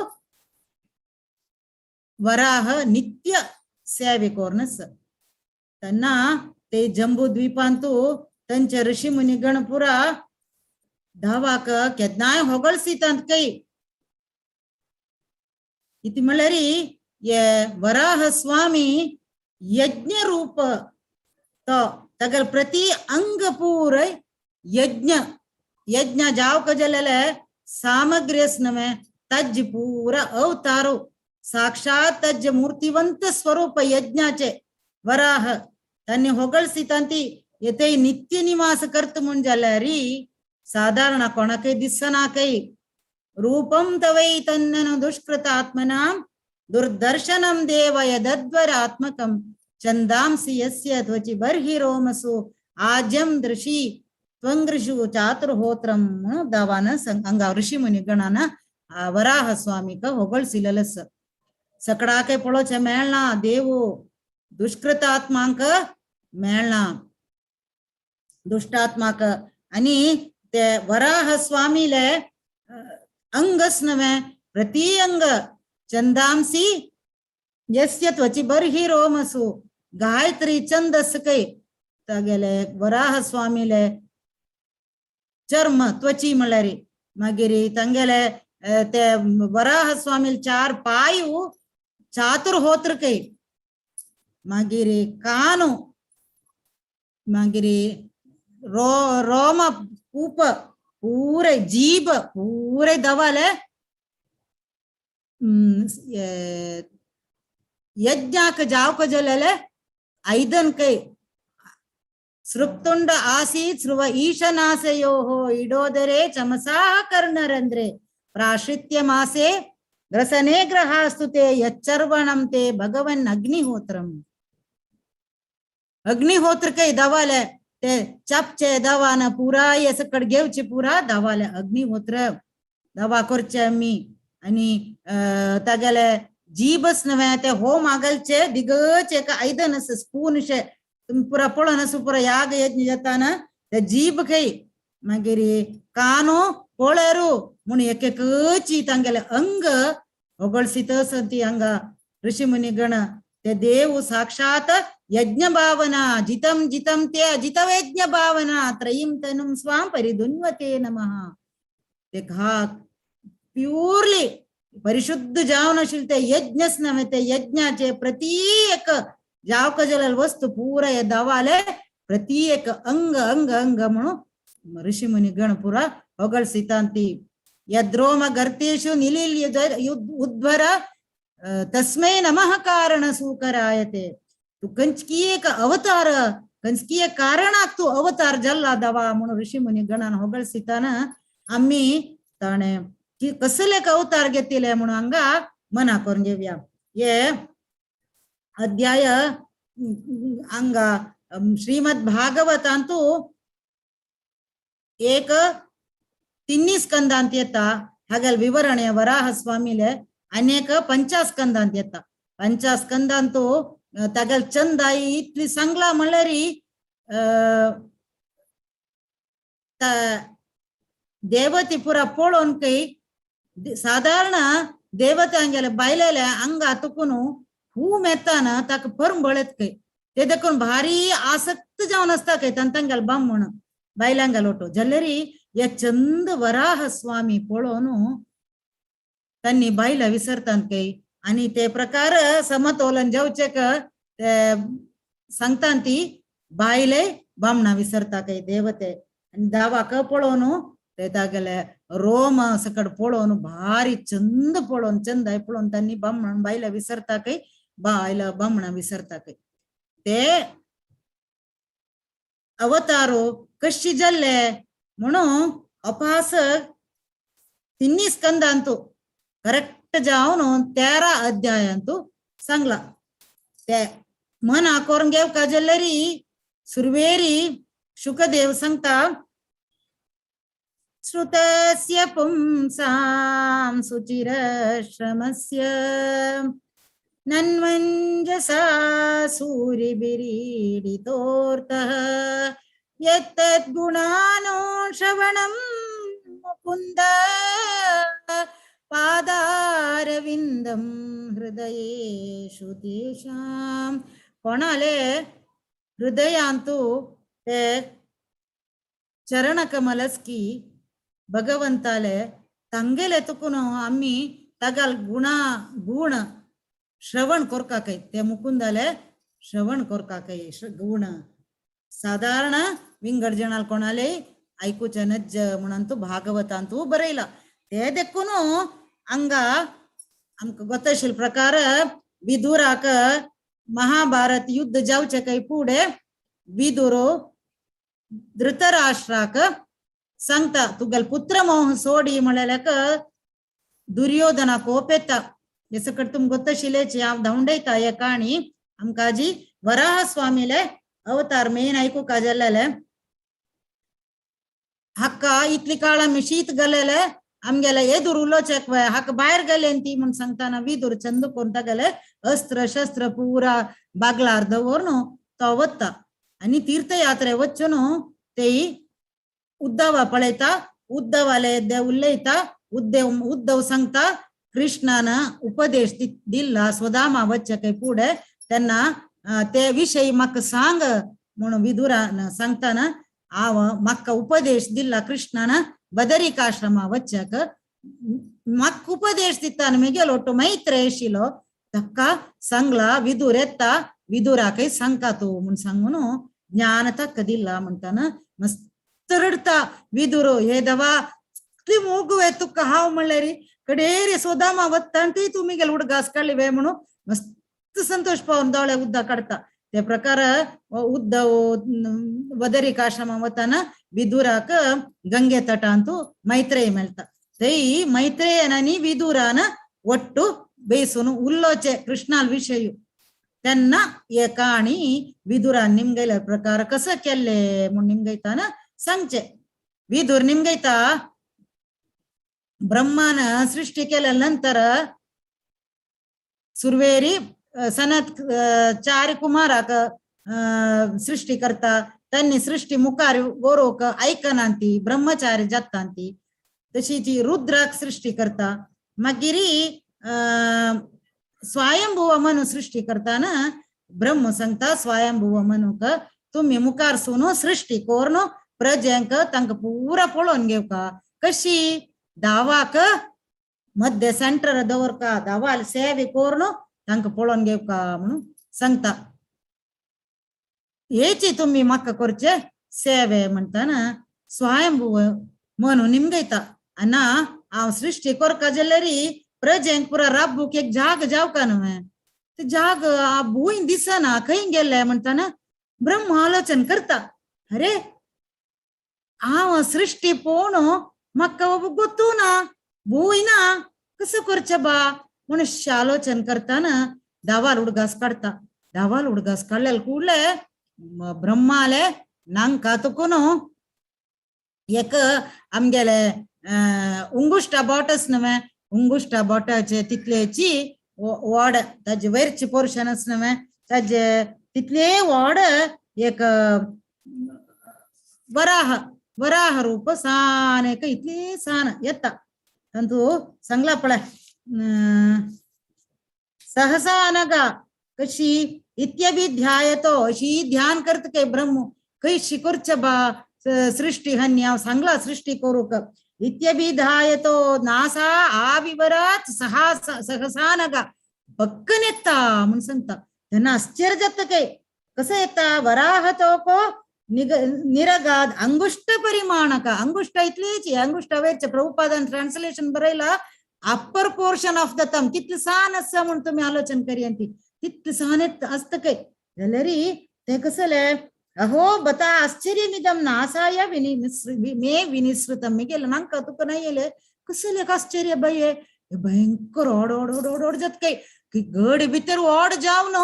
वराह नित्य सेवे कोरनस त्यांना ते जंबूद्वीपांतू त्यांचे ऋषी मुनी गण पुरा धावाक केदनाय होगळसितात काही इति म्हळ्यार ये वराह स्वामी यज्ञ रूप तो तगल प्रति अंग पूरे यज्ञ यज्ञ जाव कजलले सामग्र्यस्न में तज पूरा अवतारो साक्षात तज मूर्तिवंत स्वरूप यज्ञाचे वराह तन्ने ಹೊಗಳಿಸಿತಂತಿ ಯತೆ ನಿತ್ಯ ನಿವಾಸ ಕರ್ತ ಮುಂಜಲರಿ ಸಾಧಾರಣ ಕೊಣಕೆ ದಿಸ್ಸನಾಕೈ ರೂಪಂ ತವೈ ತನ್ನನ ದುಷ್ಕೃತ ಆತ್ಮನಾಂ ದುರ್ದರ್ಶನಂ ದೇವ ಯದದ್ವರಾತ್ಮಕಂ ಚಂದಾಂಸಿ ಯಸ್ಯ ತ್ವಚಿ ಬರ್ಹಿರೋಮಸು ಆಜ್ಯಂ ದೃಶಿ ತ್ವಂಗೃಷು ಚಾತುರ್ಹೋತ್ರಂ ದಾವಾನ ಅಂಗ ಋಷಿ ಮುನಿಗಣನ ವರಾಹ ಸ್ವಾಮಿಕ ಹೊಗಳಿಸಿಲಲಸ सकडाके पळोचे मेळना देवो दुष्कृतात्मांक मेळना दुष्टात्माक आणि ते वराह स्वामीले अंगस्नवे प्रति अंग चंदांसी यस्य त्वचि बर्हि रोमसु गायत्री छंदस कै तगेले वराह स्वामीले चर्म त्वची मळरी मागिरी तंगेले ते वराह स्वामील 4 पायू चातुर्होत्र कै मागिरी कानु मागिरी रोम कूप पूरे जीभ पूरे दवाले यज्ञाक जावक जलले ऐदन कै सृक्तुंड आसीत् स्रुव ईशनासयोः इडोदरे चमसा कर्णरंध्रे प्राश्रित्य मासे ग्रसने ग्रहास्तुते यच्चर्वणं ते भगवन् अग्निहोत्रम अग्निहोत्र के दवाले ते चपचे दवान पूरा ये सकड घेवचे पूरा दवाले अग्निहोत्र दवा करचे आम्ही आणि तगले जीबस नवे ते होम आगलचे दिगचे का ऐदनस स्पूनशे तुम पूरा पळनस पूरा याग यज्ञ जाताना ते जीब कै मागिरी कानो पोळेरू म्हणून एक एकची तांगेले अंग ಹೊಗಳಿಸಿತ ಸಂತಿ ಅಂಗ ಋಷಿ ಮುನಿಗಣ ते देव साक्षात यज्ञ भावना जितम जितम ते अजित यज्ञ भावना त्रयीम तनुम स्वाम परिधुन्वते नमः ते घा प्युरली परिशुद्ध जावनशील ते यज्ञस नव्हे ते यज्ञाचे प्रति एक जावक जलल वस्तू पूरा ये दवाले प्रति एक अंग अंग अंग म्हणून ऋषी मुनी गण पुरा ಹೊಗಳಿಸಿತಾಂತಿ यद्रोम गर्तेषु निलील्य उद्भर तस्मै नमः कारण सूकरायते तू कंचकी एक अवतार कंचकी एक कारणाक तू अवतार जल्ला दवा म्हणून ऋषी मुनी गणान ಹೊಗಳಿಸಿತಾನ आम्ही ताणे की कसले का अवतार घेतले म्हणून अंगा मना करून घेऊया ये अध्याय अंगा श्रीमद भागवतांतू एक 3 स्कंदांत येता हागल विवरण वराह स्वामीले अनेक 5 स्कंदांत येता 5 स्कंदांतू तगल चंद इतली सांगला म्हणल्यारी देवती पुरा पळोवन कೈ साधारण देवते हंगेले बायलेले अंग तुकुनु हू मेताना ताका परम बळत कೈ ते देखून भारी आसक्त जावन असता कೈ तंतंगल बम म्हणून बायलांगल ओटो जल्लेरी या चंद वराह स्वामी पळोवन तन्नी बायला विसरतात कೈ आणि ते प्रकार समतोलन जेवचेक ते सांगतात ती बायले बामणा विसरता कೈ देवते आणि दावाक पळोवन ते तागेले रोम सकड पळोवन भारी चंद पळोवन चंद पळोवन तन्नी बामण बायला विसरता कೈ बायला बामणा विसरता कೈ ते अवतारो कशी जल्ले म्हणून अपास 3 स्कंदांतू करेक्ट जावन 13 अध्यायांतू सांगला ते मन करून घेव का जल्लेरी सुरवेरी शुकदेव सांगता श्रुतस्य पुंसां सुचिरश्रमस्य नन्वञ्जसा सूरिभिरीडितोऽर्थः यत्तद्गुणानो श्रवणं मुकुन्द पादारविन्दं हृदयेषु तेषां कोणाले हृदयांतू ते चरणकमलस्की भगवंताले तंगेले तुकुनो आम्ही तगल गुण श्रवण कोरका काही ते मुकुंदाले श्रवण कोरका काही गुण साधारण विंगड जणाल कोणाले ऐकूचे नज्ज म्हणून तू भागवतांतू बरयला ते देखून हंग आमकां गोत्तशिल प्रकार विदुराक महाभारत युद्ध जावचे काही पुढे विदुरो धृतराष्ट्राक सांगता तुगेल पुत्र मोह सोडी म्हणल्याक दुर्योधना कोप येता हे सकट तुम गोत्तशिलेची हांव धांवडयता हे काणी आमकां जी वराह स्वामीले अवतार मेन ऐकू का जाल्लेले हक्का इतली काळ आमी शीत गेलेले आमगेले येदूर उलोवचेक हक्क भायर गेले ती म्हण सांगताना विदूर चंद कोणता गेले अस्त्र शस्त्र पुरा बागलार दवरून तो वता आणि तीर्थयात्रे वचून ते उद्धवा पळयता उद्धवाले उलयता उद्धव सांगता कृष्णान उपदेश दिला स्वधामा वच्चे काही पुढे त्यांना ते विषयी म्हाका सांग म्हणून विदुरान सांगताना हांव म्हाका उपदेश दिला कृष्णान बदरिकाश्रमा वच्चेक म्हाका उपदेश दिता मी गेलो तो मैत्र येशिलो ताका सांगला विदुर येता विदुराकय सांगता तू म्हण सांगून ज्ञान ताका दिला म्हणताना मस्त रडता विदुर हे दवा ती मोगवे तुका हांव म्हणल्यार कडेर सोदामा वत्ता आनी तुमी गेले उडगास काडले म्हणून मस्त संतोष पावन दोळे उद्दा काडता ते प्रकार उद्धव बदरिकाश्रमा वताना विदुराक गंगे तटांतू मैत्रेय मेळता थंय मैत्रेयन आनी विदुरान ಒಟ್ಟು ಬೇಯಿಸೋನು ಉಲ್ಲೋಚೆ ಕೃಷ್ಣಾಲ್ ವಿಷಯ त्यांना हे काणी विदुरान निमगैल्या प्रकार कसं केले म्हणून निमगैता ना सांगचे विदुर निमगैता ब्रह्मान सृष्टी केल्यानंतर सुरवेरी सनत चार कुमाराक सृष्टी करता त्यांनी सृष्टी मुखार गोरोक ऐकनांती ब्रह्मचारी जातांती तशी ती रुद्राक सृष्टी करता मागिरी स्वयंभुव मनु सृष्टी करताना ब्रह्म सांगता स्वयंभुव मनुक तुम्ही मुखार सोनो सृष्टी कोरनो प्रजेंक तांक पुरा पळोवन घेवका कशी दावाक मध्य सेंटर दवरका दावाल सेवे कोरनो तांक पळोवन घेवका म्हणून सांगता हेची तुम्ही म्हाका करचे सेवे म्हणताना स्वयंभुव मनु निमगैता अना हांव सृष्टी कोरका जाल्यारी प्रजेंक पुरा राबूक एक जाग जावका न्हय ते जाग आ भूंय दिसना खंय गेले म्हणताना ब्रह्म आलोचन करता अरे हांव सृष्टी पळोवन म्हाका गोतू ना भूंय ना कसं करचें बा मनुष्य आलोचन करताना दावाल उडगास काडता दावाल उडगास काडलेले कुडले ब्रह्माले नांका तुकून एक आमगेले उंगुष्टा बोटस न्हय उंगुष्टा बोटाचे तितलेची वड ताजे वयरची पोर्शनस न्हय ताजे तितले वड एक वराह रूप सान एक इतली सान येता तंतू सांगला पळय सहसा नगा कशी इत्यभिध्यायतो अशी ध्यान करत काय ब्रह्म कशी करचे बा सृष्टी हन्या सांगला सृष्टी करूक इत्यभिधायतो नासा आविवरात सहसा नगा बक्कन येता म्हणून सांगता त्यांना आश्चर्य जात काय कसं येता वराह तोको निरगाद अंगुष्ट परिमाणक अंगुष्ट इतलीच अंगुष्ट वेरचे प्रभुपादन ट्रान्सलेशन बरयला upper portion of the thumb कितले सान आसा म्हणून तुम्ही आलोचन करियंती तितले सान असत काय जाल्यार ते कसले अहो बता आश्चर्यमिदम नासाय मे विनिसृतम मी गेलं नांका तुका नाही येले कसले आश्चर्य बाये भयंकर ओड ओड ओड ओड ओड जात काही गड भितर ओड जावन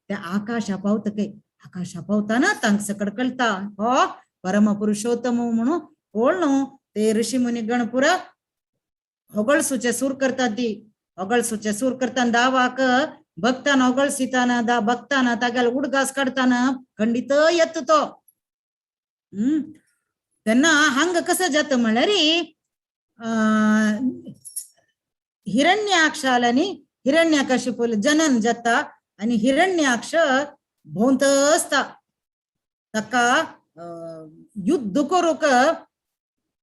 त्या आकाशा पावत काही आकाशा पावताना तांक सकड कळता हो परम पुरुषोत्तम म्हणून कोण ते ऋषी मुनी गणपुरा होगळसूचे सूर करतात ती होगळसूचे सूर करताना दावाक भक्ताना होगळसिताना दा भक्ताना तागेल उडगास काढताना खंडित येत तो त्यांना हंग कसं जात म्हळ्यार हिरण्याक्षाలని हिरण्यकशिपू जनन जाता आणि हिरण्याक्ष भोंत असता ताका युद्ध करूक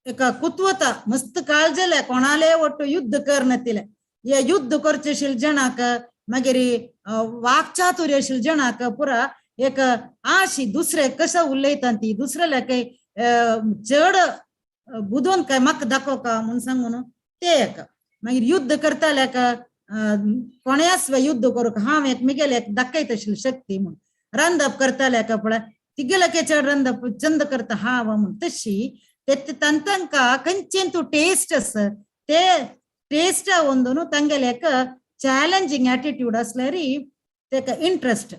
एका कुतवता मस्त काळजले कोणाले ಒಟ್ಟು युद्ध करन तिले या युद्ध करचेशील जनाक मागीर वाक्चातुर्य आशिल्ल्या जणाक पुरा एक आशी दुसरे कसं उलयता ती दुसऱ्याला काही चड बुदोवन काय म्हाका दाखोवका म्हूण सांगून ते एक मागीर युद्ध करताल्याक कोण्यास युद्ध करूंक हांव एकमेकांक दाखयत आशिल्ली शक्ती म्हूण रांदप करताल्याक पळय तिगेलके चड रांदप चंद करता हांव म्हूण तशी तांकां खंयचें तूं टेस्ट आसा ते टेस्ट ಒಂದನು ತಂಗೆಲೆಕ ಚಾಲೆಂಜಿಂಗ್ ಆಟಿಟ್ಯೂಡ್ असल्यारी तेका इंटरेस्ट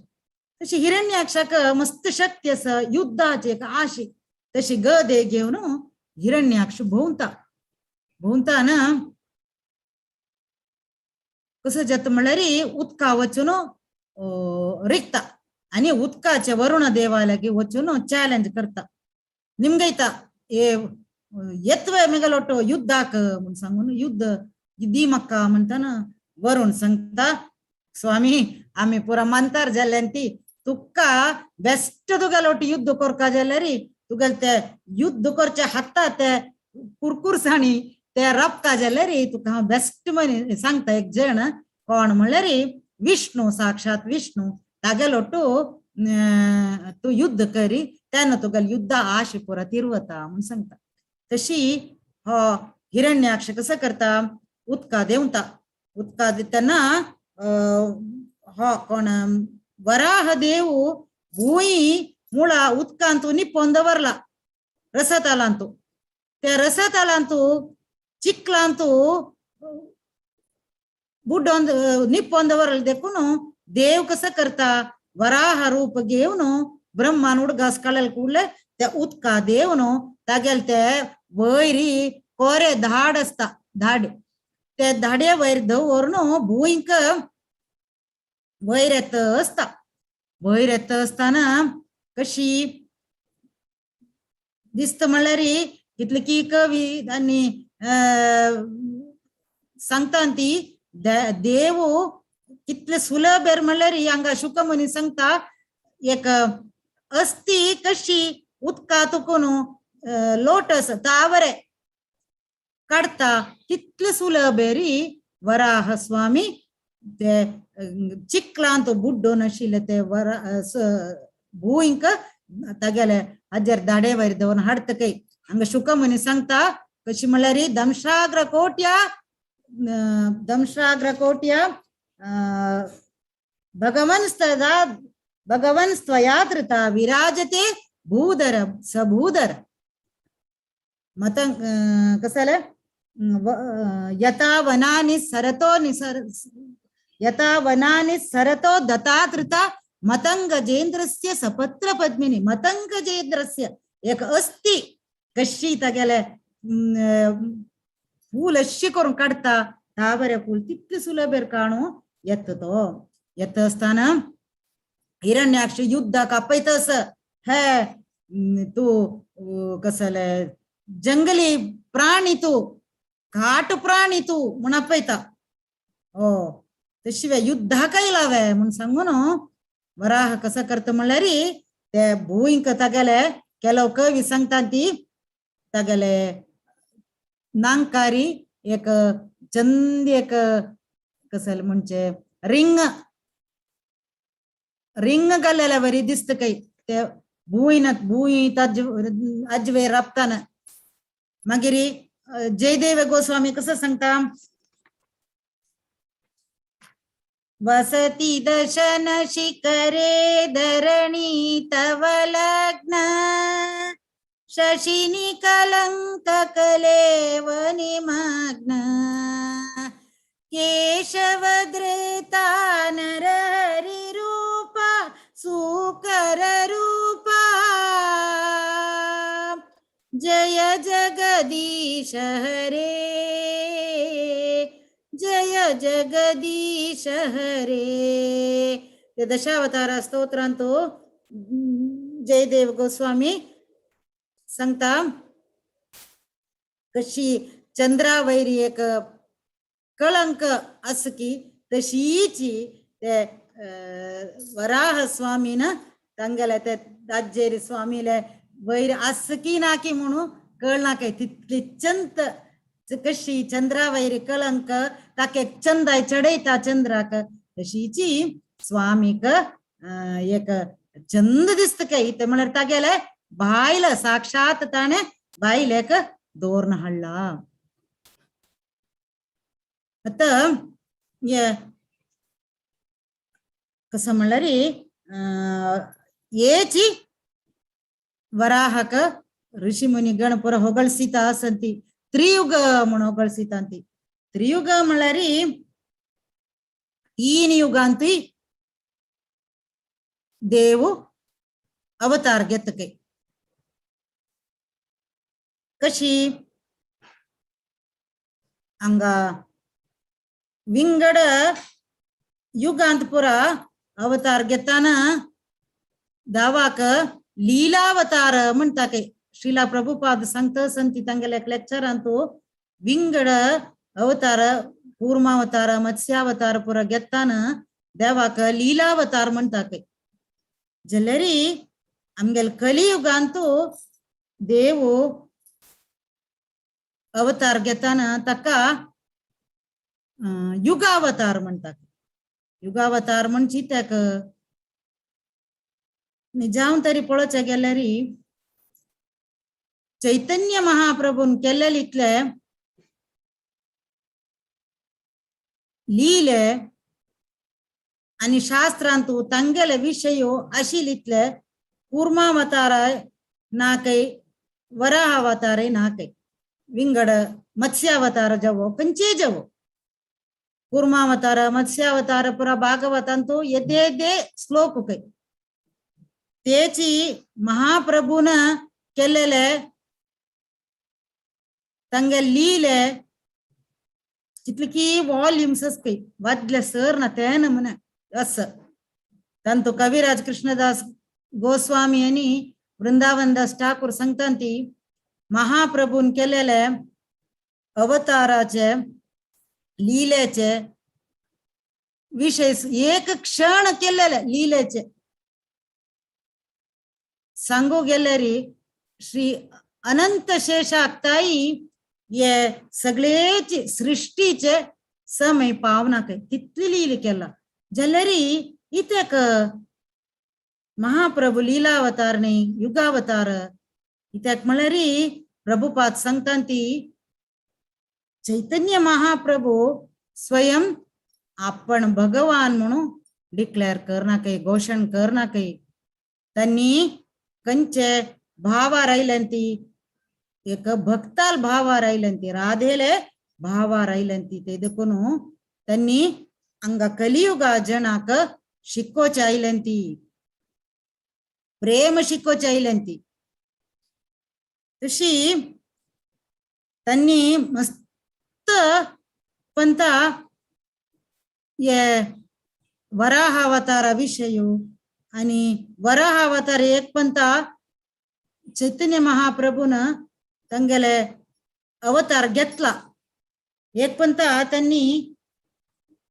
तशी हिरण्याक्षाक मस्त शक्ती आसा युद्धाची एक आशी तशी गदे घेवन हिरण्याक्ष भोंवता ना कसं जाता म्हळ्यार उदका वचून रिकता आनी उदकाचे वरुण देवालयाक वचून चॅलेंज करता निमगयता येतवे मेगलोटो युद्धाक म्हूण सांगून युद्ध दी म्हाका म्हणटाना वरुण सांगता स्वामी आमी पुरा मानतार जाल्ल्यान ती तुका बेस्ट तुगेलोट युद्ध करता जाल्यार तुगेले ते युद्ध करचे हाता ते कुरकुरसाणी ते रपता जाल्यार तुका हांव बेस्ट म्हण सांगता एक जण कोण म्हणल्यार विष्णू साक्षात विष्णू तागेलोट तू युद्ध करी तेन्ना तुगेले युद्ध आशे पुरा तिरवता म्हूण सांगता तशी हो हिरण्याक्ष कसं करता उदका देंवता उदका दितना हो कोण वराह देव भुंय मुळा उदकांतू निप्पोन दवरला रसतालांतू त्या रसतालांतू चिखलांतू बुड्डोन निप्पोन दवरला देखून देव कसं करता वराह रूप घेवन ब्रह्मान उडगास काडले कुडले त्या उदका देवन तागेले ते वयरी कोरे धाड असता धाड ते धाडे वयर दवरून भुंयक वयर येता असताना कशी दिसता म्हळ्यार कितले की कवी आनी सांगता ती देव कितले सुलभ म्हळ्यार हांगा शुकमुनी सांगता एक अस्ती कशी उदका तुकून लोटस तावरे काढता कितले सुलभ वराह स्वामी ते चिखलांत बुड्डोन आशिल्ले ते भुंयक तागेले हाजेर दाडे वयर दवरून हाडतकय हांगा शुकमुनी सांगता कशी म्हळ्यार दंशाग्र भगवन् स्वयात्रिता विराजते भूधर सबूधर मतंग कसले यथा वनानि सरतो दत्तात्रिता मतंगजेंद्रस्य सपत्र पद्मिनी मतंगजेंद्रस्य एक अस्ति कशी तागेले फूल अशी करून काढता ताबरे फूल तितले सुलभेर काणू येत असताना हिरण्याक्ष युद्धाक आपयतस हे तू कसले जंगली प्राणी तू घाट प्राणी तू म्हण आपयता हो तशिवाय युद्धाक येयलावे म्हण सांगून वराह कसा करता म्हळ्यार ते भुंयक तागेले केलो कवी सांगता ती तागेले नांकारी एक चंद एक कसले म्हणजे रिंग घालेल्या बरी दिसता काही ते भुंय अजवे राबताना मागीर जयदेव गोस्वामी कसं सांगता वसती दर्शन शिखरे धरणी तव लग्न शशिनी कलंक कलेव निमग्न केशव धृता नरहरि रूपा सुकर रूपा जय जगदीश हरे जय जगदीश हरे ते दशावतार स्तोत्रांतो जयदेव गोस्वामी सांगता कशी चंद्रा वैरी एक कळंक असकी तशीची ते वराह स्वामीन तांगेले ते दाजेरी स्वामीले वैर असकी नाकी म्हणून कळना काय तितली चंत कशी चंद्रा वैरी कळंक ताके चंदाय चढयता चंद्राक तशीची स्वामीक एक चंद दिसत काय इथे म्हणल्यार तागेले बायल साक्षात ताणे बायलेक दोरन हाडला. आता कसं म्हणल्यार येची वराहक ऋषी मुनी गण पुरा ಹೊಗಳಿಸಿತಾ असंती त्रियुग म्हणून ಹೊಗಳಿಸಿತಾ ಅಂತಿ. त्रियुग म्हणल्यार 3 युगांती देव अवतार घेतके. कशी हंगा विंगड युगांत पुरा अवतार घेताना दावाक लीलावतार म्हणता के. श्रीला प्रभुपाद सांगता संती तांगेले लेक्चर अंतू विंगड अवतार कूर्मावतार मत्स्यावतार पुरा घेताना देवाक लीलावतार म्हणता के. जल्लरी आमगेल कलियुगांतू देव अवतार घेताना ताका युगावतार म्हणतात. युगावतार म्हणजे त्याक जावन तरी पळोवचे गेल्यार चैतन्य महाप्रभून केलेले इतले लीले आणि शास्त्रांतू तांगेले विषय आशिल्ले इतले कूर्मावतार नाकय वराहावतार नाकय विंगड मत्स्यावतार जवो कंचे जवो कूर्मावतार मत्स्यावतार पुरा भागवतांतू येदे श्लोक काय तेची महाप्रभून केलेले तंगे लीले कितली वॉल्यूम्स काही वाजले सर ना ते नमुने असं. तंतु कविराज कृष्णदास गोस्वामी यांनी वृंदावनदास ठाकूर सांगतांती महाप्रभून केलेले अवताराचे लीलेचे विषय एक क्षण केलेले लीलेचे सांगू गेल्यारी श्री अनंत शेषाक्ताई ये सगळेची सृष्टीचे समय पावना काय तितली लील केला. जल्लरी इतेक महाप्रभू लीलावतार नाही युगावतार इतेक म्हळ्यारी प्रभुपाद सांगतांती चैतन्य महाप्रभू स्वयं आपण भगवान म्हणून डिक्लेअर करना काही घोषण करना काही. त्यांनी कंचे भावा राहिलंती एक भक्ताल भावा राहिलंती राधेले भावा राहिलंती ते देखून त्यांनी अंग कलियुग जनाक शिक्कोचे आयलंती प्रेम शिक्कोचे आयलंती. तशी त्यांनी मस्त पंता ये वराहावतारा विषय आणि वराहावतार एक पंता चैतन्य महाप्रभून तंगेले अवतार घेतला. एक पंता त्यांनी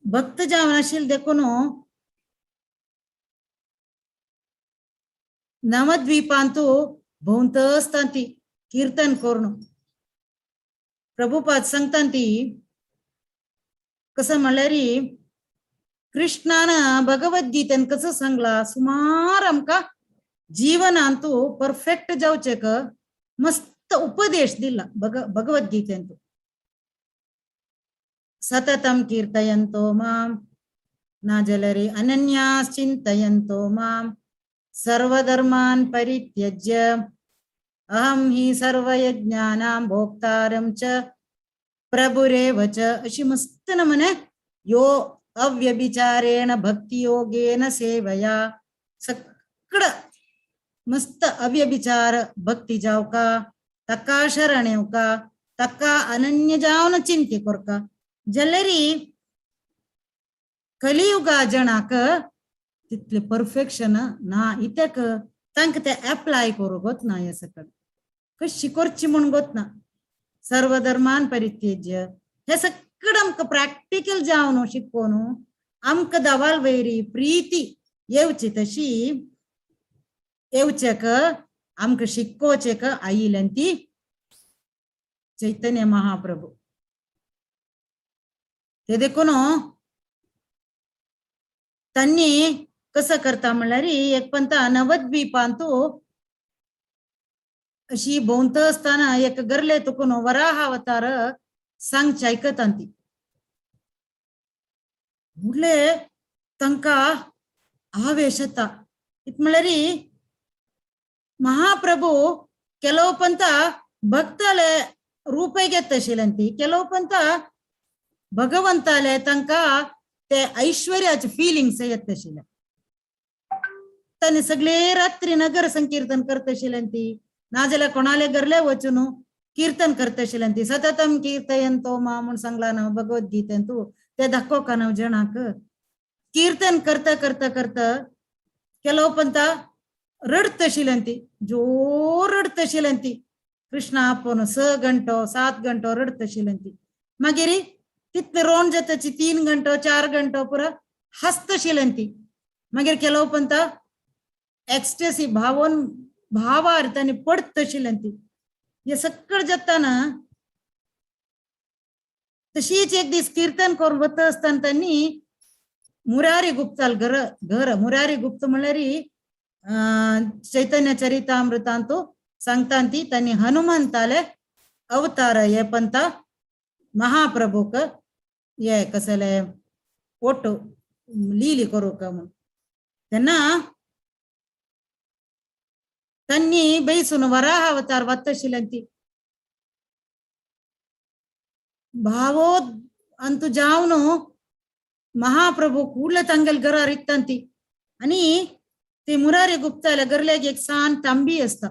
भक्त जावन आशिल्ले देखून नवद्वीपांतू भोंवत असतांती कीर्तन करून. प्रभुपाद सांगतांती कसं म्हणल्यार कृष्णान भगवद्गीतेन कसं सांगला सुमार आमका जीवनांतू परफेक्ट जावचे क मस्त उपदेश दिला भगवद्गीतेन. सततम कीर्तयन्तो माम नाजलरी अनन्यास चिंतयन्तो माम सर्वधर्मान परित्यज्य अहम हि सर्वयज्ञानां भोक्तारं च प्रभुरेव च अशी मस्त नमने यो अव्यभिचारेण भक्तियोगेन सेवया सगळं मस्त अव्यभिचार भक्ती जाव का तका शरण येऊ का तका अनन्य जावन चिंते कर का. जल्लरी कलियुगा जनाक तितले परफेक्शन ना इतेक तांक ते अप्लाय करू गोत ना या सकल कशी करची म्हण गोत ना. सर्वधर्मान परित्यज्य हे सगळं आमक प्रॅक्टिकल जावन शिकवून आमक दवाल वैरी प्रीती येवची तशी येवचेक आमक शिकोचेक आयिल्यांती चैतन्य महाप्रभू. ते देखून त्यांनी कसं करता म्हणल्यार एक पंता नवद्वीपांतू अशी भोंवत असताना एक गरले तुकून वराह अवतार सांगचे ऐकतांती मुडले तंका आवेश येता इत म्हणल्यार महाप्रभु ಕೆಲವು ಪಂತ ಭಕ್ತಲೆ ರೂಪೆ ಗೆತ್ತशिलंती ಕೆಲವು ಪಂತ भगवंताले तंका ते ऐश्वर्याचे फिलिंग्स येतशिल ताने सगळे रात्री नगर संकीर्तन करतशिलंती नाजाल्यार कोणाले गरले वचून कीर्तन करतशिलंती सततम कीर्तयंतो मा म्हूण सांगला ना भगवद्गीतेंतू ते दाखोवका नाव जणाक कीर्तन करता करता करता ಕೆಲವು ಪಂತ रडतशिलंती जोर रडतशिलंती कृष्ण आपोन 6 घंटो 7 घंटो रडतशिलंती मागीर तितले रोण जाताची 3 घंटो 4 घंटो पुरा हसतशिलंती मागीर ಕೆಲವು ಪಂತ एक्स्टेसी भावन भावार तांणी पडतशिलंती हे सगळं जाताना तशीच एक दीस कीर्तन करून वता असताना त्यांनी मुरारी गुप्ताल घर मुरारी गुप्त म्हणल्यार चैतन्य चरितामृतांतू सांगतांती त्यांनी हनुमंताले अवतार ये पंत महाप्रभुक ये कसले ओटो लीली करूक म्हणून तेन्ना त्यांनी बैसून वराह अवतार वतशिलंती भावो अंतु जावन महाप्रभु कूडले तांगेल घरार इत्तांती आणि ते मुरारी गुप्ताले गरलेग एक सान तंबी असता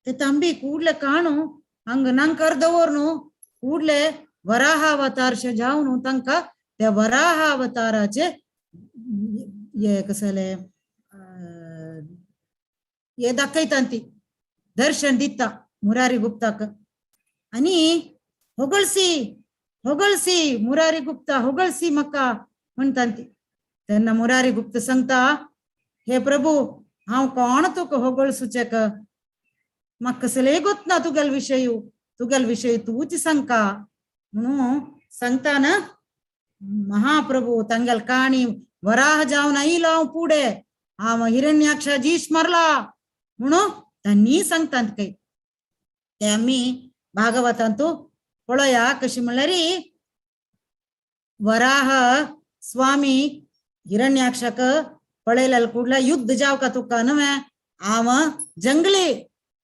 ते तंबी कूडले काणू हंग नंकर दवरनु कूडले वराह अवतारशे जावन तंका त्या वराह अवताराचे ये कसले ये दाखयतांती दर्शन दिता मुरारी गुप्ताक आणि होगळसी होगळसी मुरारी गुप्ता होगळसी मका म्हणतांती तेन्ना मुरारी गुप्त सांगता हे प्रभु हांव कोण तुका होगळसुचेक म्हाका कसले गोतना तुगेल विशय तूच सांगका म्हणून सांगता ना महाप्रभु तांगेल काणी वराह जावन आयलो हांव पुढे हांव हिरण्याक्षा जीश मारला म्हणून त्यांनी सांगतात काही ते आम्ही भागवतांतू पळया कशी म्हणल्यार वराह स्वामी हिरण्याक्षाक पळयलेले कुडला युद्ध जावका तुका न्हवे हांव जंगली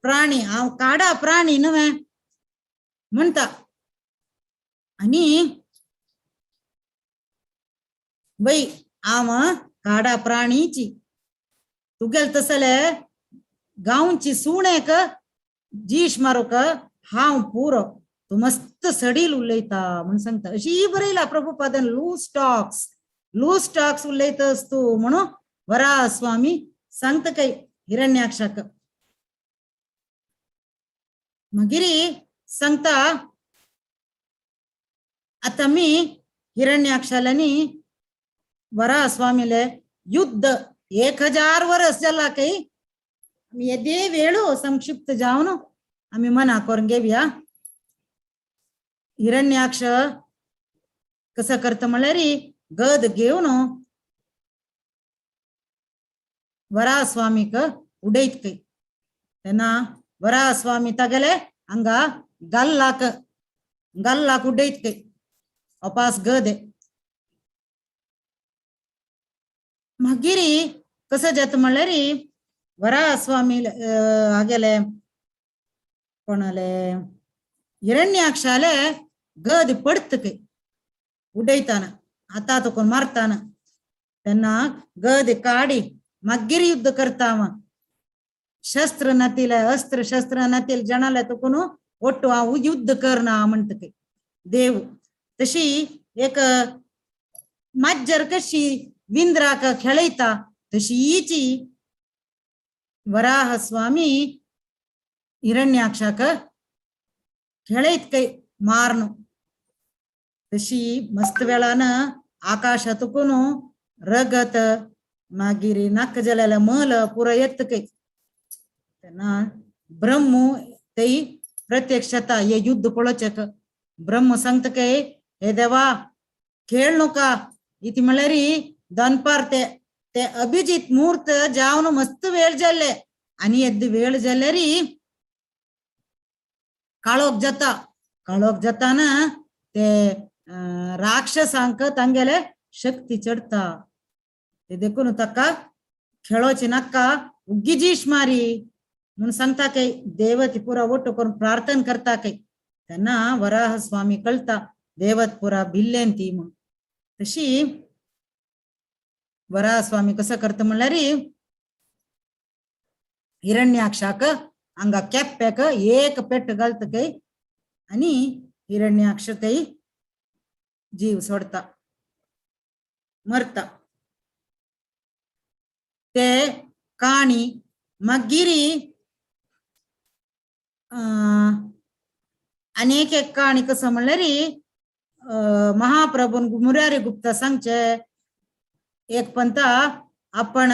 प्राणी हांव काडा प्राणी न्हवे म्हणता आणि बाई हांव काडा प्राणीची तुगेल तसले गांवची सुणेक जीश मारूक हांव पुरो तू मस्त सडील उलयता म्हणून सांगता अशी बरयला प्रभुपादान लूज टॉक्स उलयतस तू म्हणून वराह स्वामी सांगता काही हिरण्याक्षाक मागीर सांगता आता मी हिरण्याक्षालानी वराह स्वामीले युद्ध 1000 वर्ष जाला काही आम्ही येदे वेळो संक्षिप्त जावन आम्ही मना करून घेऊया हिरण्याक्ष कसं करता म्हणल्यार गद घेऊन वराह स्वामीक उडयत काही तेन्ना वराह स्वामी तागेले हांगा गल्लाक उडयत काही अपास गद मागीर कसं जाता म्हणल्यार वराह स्वामी हागेले कोणाले हिरण्याक्षाले गद पडत काही उडयताना आता तकून मारताना तेन्ना गद काडी मागीर युद्ध करता शस्त्र नतील अस्त्र शस्त्र नतील जणाले तकून ಒಟ್ಟು हांव युद्ध करना म्हणटा काही देव तशी एक मज्जर कशी विंद्राक खेळयता तशीची वराह स्वामी हिरण्याक्षाक खेळयत काही मारन तशी मस्त वेळान आकाशातून रगत मागीर नाक जालेले मल पुरो येत काही तेन्ना ब्रह्म ते प्रत्यक्षता हे युद्ध पळोवचेक ब्रह्म सांगता काही हे देवा खेळ नका इति म्हणल्यार दनपार ते ते अभिजित मुहूर्त जावन मस्त वेळ जाल्ले आणि येद्द वेळ जाल्ले री काळोख जाताना ते राक्षसांक तांगेले शक्ती चढता ते देखून ताका खेळोची नाका उग्गीजीश मारी म्हणून सांगता काही देवत पुरा ओट्टो करून प्रार्थना करता काही त्यांना वराह स्वामी कळता देवत पुरा भिल्लेन ती म्हणून तशी वराह स्वामी कसं करता म्हणल्यार हिरण्याक्षाक हांगा केप्प्याक एक पेट्ट घालता काही आणि हिरण्याक्ष ते जीव सोडता मरता ते काणी मगिरी अनेक एक काणी कसं म्हणल्यार महाप्रभून मुरारी गुप्ता सांगचे एक पंता आपण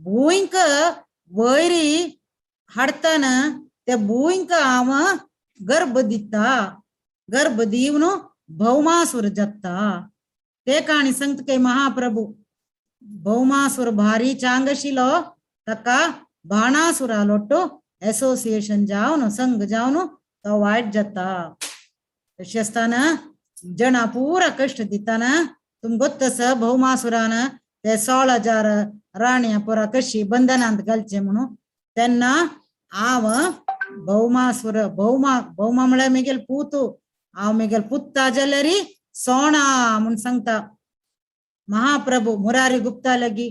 भूंयक वैरी हाडताना त्या भूंयक हांव गर्भ दिता गर्भ दिवन भौमासूर जगता ते काणी सांगता काही महाप्रभू भौमासूर भारी चांग आशिल्लो ताका बाणासुरा लोट्टो एसोसिएशन जावन संघ जावन तो वायट जाता तशें आसतना जना पुरा कष्ट दिताना तुमकां गोत्त आसा भौमासुरान ते 16,000 राण्या पुरा कशी बंधनांत घालचे म्हणून तेन्ना हांव भौमासूर भौमा म्हळ्यार म्हगेल पूत हांव म्हगेल पुत्ता जाल्यार सोणा म्हणून सांगता महाप्रभू मुरारी गुप्ता लगी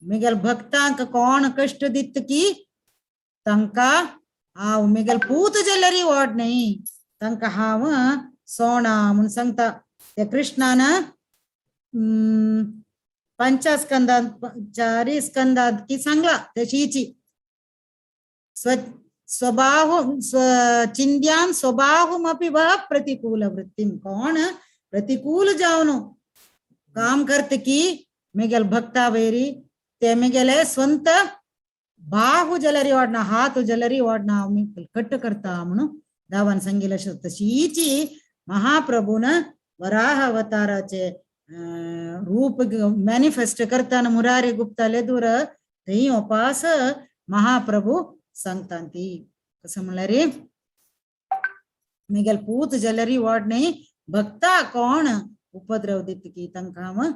म्हगेल भक्तांक कोण कष्ट दित की तांका हांव म्हगेल पूत जाल्यार व्हड न्ही तांकां हांव सोणा म्हणून सांगता ते कृष्णान 5 स्कंदांत 4 स्कंदांत की सांगला तशीची स्वभाव चिंद्यान स्वभावमपि वह प्रतिकूल वृत्तिम कोण प्रतिकूल जावन काम करते की म्हगेल भक्ता वैरी ते म्हगेले स्ವಂತ बाहू जलरी वाडना हात जलरी वाडना कट्ट करता म्हणून दावान सांगिल्ले तशीची महाप्रभून वराह अवताराचे रूप मॅनिफेस्ट करताना मुरारी गुप्ता लेदूर थंय उपास महाप्रभू सांगता ती कसं म्हणल्यार म्हगेल पूत जलरी वाड न्ही भक्ता कोण उपद्रव दित की तांकां हांव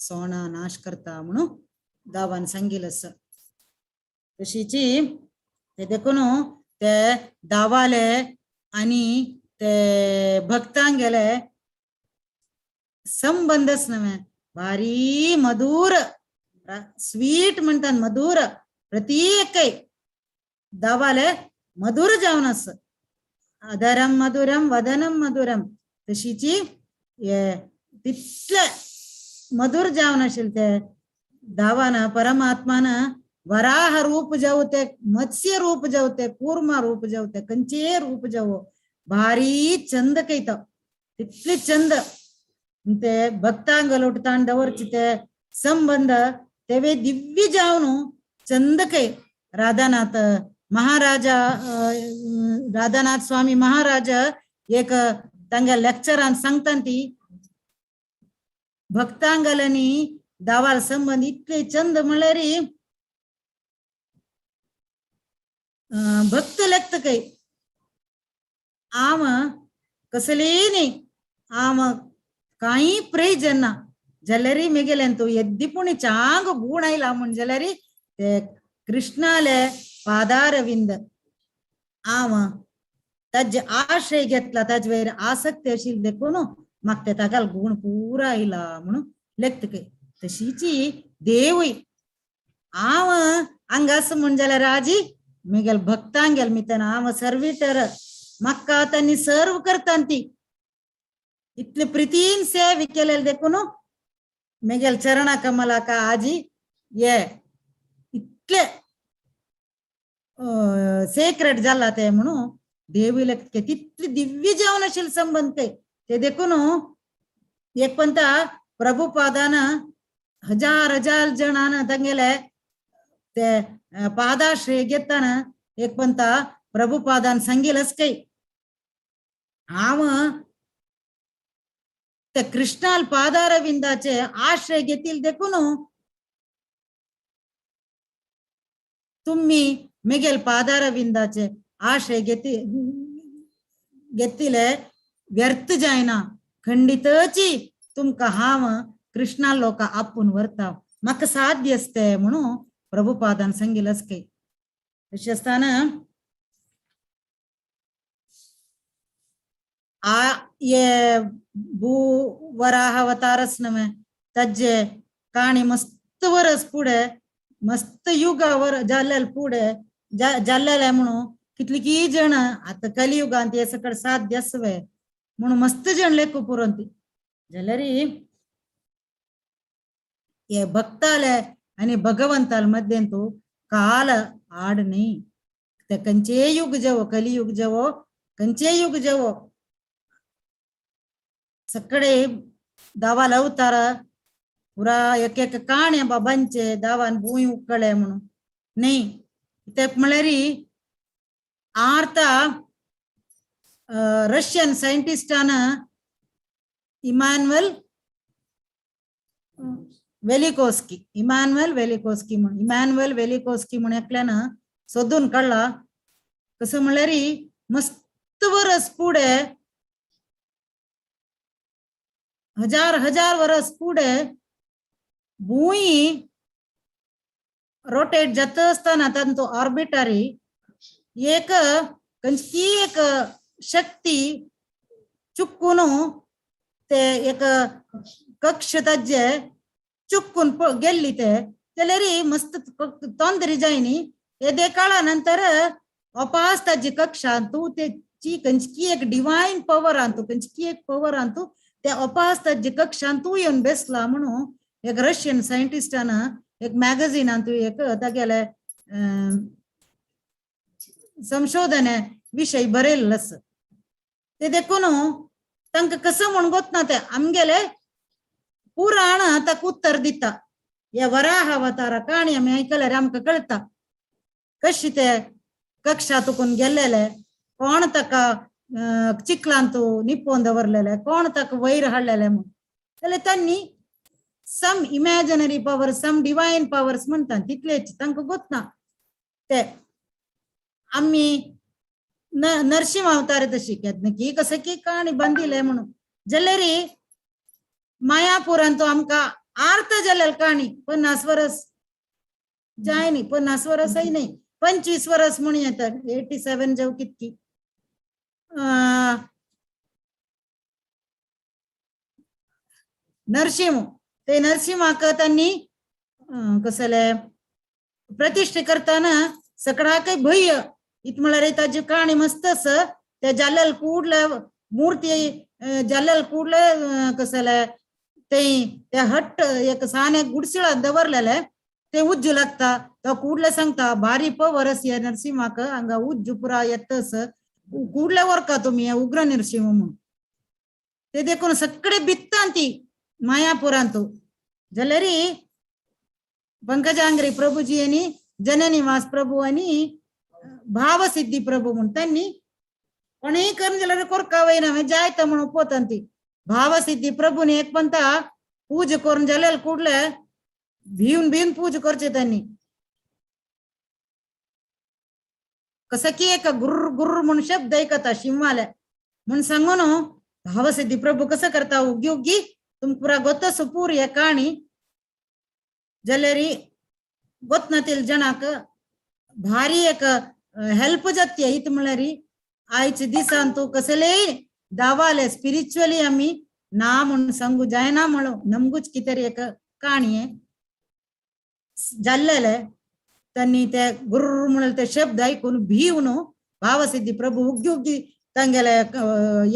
सोणा नाश करता म्हणून दावान सांगिल्लें आसा तशीची ते देखून ते दावाले आनी ते भक्तांक गेले संबंधच नवे भारी मधुर स्वीट म्हणतात मधुर प्रत्येक दावाले मधुर जावन आसा अधरम मधुरम वदनम मधुरम तशीची तितले मधुर जावन आशिल्ले ते दावान परमात्मान वराह रूप जाऊ ते मत्स्य रूप जाऊ ते कूर्मा रूप जाऊ ते कंचे रूप जाऊ भारी चंद कैता तितले चंद ते भक्तांग लोटतान दवरचे ते संबंध तेवे दिव्य जावन चंद कै राधानाथ महाराजा राधानाथ स्वामी महाराज एक तांगे लेक्चरान सांगता ती भक्तांगलनी दावाल संबंध इतले चंद म्हळ्यार भक्त लेखत कै आम कसले न्ही आम काही प्रयोजन ना जाल्यार म्हगेले तू येद्दीपुणी चांग गुण आयला म्हण जाल्यार ते कृष्णाले पादारविंद आम ताजे आश्रय घेतला ताजे वयर आसक्ती आशिल्ली देखून म्हाका ते तागेल गुण पुरा आयला म्हणून लेखत कै तशीची देवूय हांव हांगास म्हण जाल्यार राजी म्हगेल भक्तांगेल मितन हांव सर्विटर म्हाका तांणी सर्व करता ती इतले प्रितीन सेव केलेले देखून म्हगेल चरणा कमलाका आजी ये इतले सेक्रेट जाला ते म्हणून देवी लेखत तितले दिव्य जावन आशिल्ले संबंध ते देखून एक पंता प्रभुपादान हजार जणान तांगेले ते पादाश्रय घेताना एक पंता प्रभुपादान सांगिल्लें कै हांव ते कृष्णाल पादारविंदाचे आश्रय घेतील देखून तुम्ही मेगेल पादारविंदाचे आश्रय घेतले व्यर्थ जायना खंडितची तुमका हाव कृष्णा लोक आपून वर्ताव म्हाका साध्य असते म्हणून प्रभुपादान सांगितलंच काही तशें असताना ये भू वराह अवतारच नव्हे तज्जे काणी मस्त वरस पुढे मस्त युगावर जाल्लेल पुढे जाल्लेले म्हणून कितलीकी जण आता कलियुगांत हे सकड साध्य असवे म्हणून मस्त जण लेखू पुरंती जाल्यार ये भक्ताले आणि भगवंताल मध्ये तू काल आड नाही ते कंचे युग जेवो कलियुग जेवो कंचे युग जेवो सकडे दावाल अवतार पुरा एक एक काण्या बाबांचे दावान भूई उकळे म्हणून नाही ते म्हळ्यार आर्ता रशियन सायंटिस्टान इमॅन्युएल वेलिकोस्की म्हणून एकल्यानं सोदून काढला कसं म्हळ्यार मस्त वर्स पुढे हजार वर्स पुढे भूई रोटेट जात असताना तांचो ऑर्बिटरी एक कंची एक शक्ती चुकून ते एक कक्ष ताजे चुकून गेल्ली ते जाल्यार मस्त तोंदरी जायनी येदे काळा नंतर अपास ताजी कक्षा तू तेची कंची एक डिवाइन पॉवर आणतो कंची एक पॉवर आणतो त्या अपास ताजी कक्षान तू येऊन बेसला म्हणून एक रशियन सायंटिस्टान एक मॅगझिनान तू एक तागेले संशोधने विषय बरयल्लो ते देखून तांकां कसं म्हण गोतना ते आमगेले पुराण ताका उत्तर दिता हे वराह अवतार काणी आमी आयकल्यार आमकां कळटा कशी ते कक्षा तुकून गेल्लेले कोण ताका चिखलांत निपोवन दवरलेले कोण ताका वयर हाडलेले म्हणून जाल्यार तांणी some imaginary power some divine powers म्हणटा तितलेच तांकां गोतना ते आमी नरसिंह अवतार तशी की कसं की काणी बांदिले म्हणून जाल्यार मायापुरांत आमकां आर्थ जाल्यार काणी 50 वर्स जायनी 50 वर्सय नाही 25 वर्स म्हणून येतात 87 जाव कितकी नरसिंह ते नरसिंहाक त्यांनी कसले प्रतिष्ठे करताना सगळ्याक भय इत म्हळ्यार ताजी काणी मस्त आस ते जाल्लेल कुडले मूर्ती जाल्लेल कुडले कसले ते हट्ट एक साने गुडसिळात दवरलेले ते उज्जू लागता तो कुडले सांगता भारी पवर असे नरसिंहाक हांगा उज्जू पुरा येतस कुडले वरका तुम्ही उग्र नरसिंह म्हणून ते देखून सगळे बित्ता ती मायापुरांत जाल्यार पंकजांग्री प्रभुजी आणि जननिवास प्रभू आणि भावसिद्धी प्रभू म्हणून त्यांनी कोणी करून जाल्यार कोरका वयना जायता म्हणून पोतांती भावसिद्धी प्रभूने एक पंता पूज करून जाल्यार कुडले भिवन पूज करचे त्यांनी कसं की एक गुर्र गुर्र म्हणून शब्द ऐकता शिवमाले म्हणून सांगून भावसिद्धी प्रभू कसं करता उगी उगी तुम पुरा गोतस पूर हे काणी जाल्यार गोतनातील जनाक भारी एक हेल्प जाते इत म्हळ्यार आयच्या दिसान तू कसले दावाले स्पिरिच्युअली आम्ही ना म्हणून सांगू जायना म्हणून नमगूच कितरी एक काणी जाल्लेले त्यांनी ते गुर्र म्हणून ते शब्द ऐकून भिवन भावसिद्धी प्रभू उगी उगी तांगेले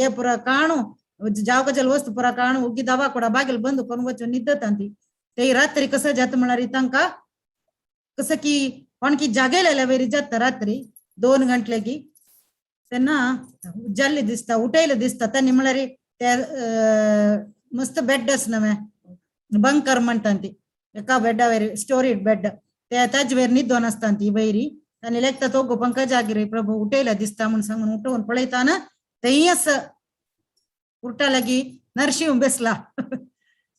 हे पुरा काणू जावकाचे वस्तू पुरा काणू उगी दवा ಕೂಡ बागेल बंद करून वचून निद्दतांती ते रात्री कसं जात म्हळ्यार तांकां कसं की कोणकी जागेलेले वेरी जाता रात्री 2 गंटलेकी तेन्ना जाल्ले दिसता उठयले दिसता त्यांनी म्हळ्यार ते मस्त बेड नवे बंकर म्हणटा ती एका बेडा वयर स्टोरेज बेड ते ताजे वयर न्हिदोन आसता ती वयरी तांणी लेखता तो पंकजागिरी प्रभू उठयले दिसता म्हणून सांगून उठवून पळयताना तेय उठा लागी नरशिंह बेसला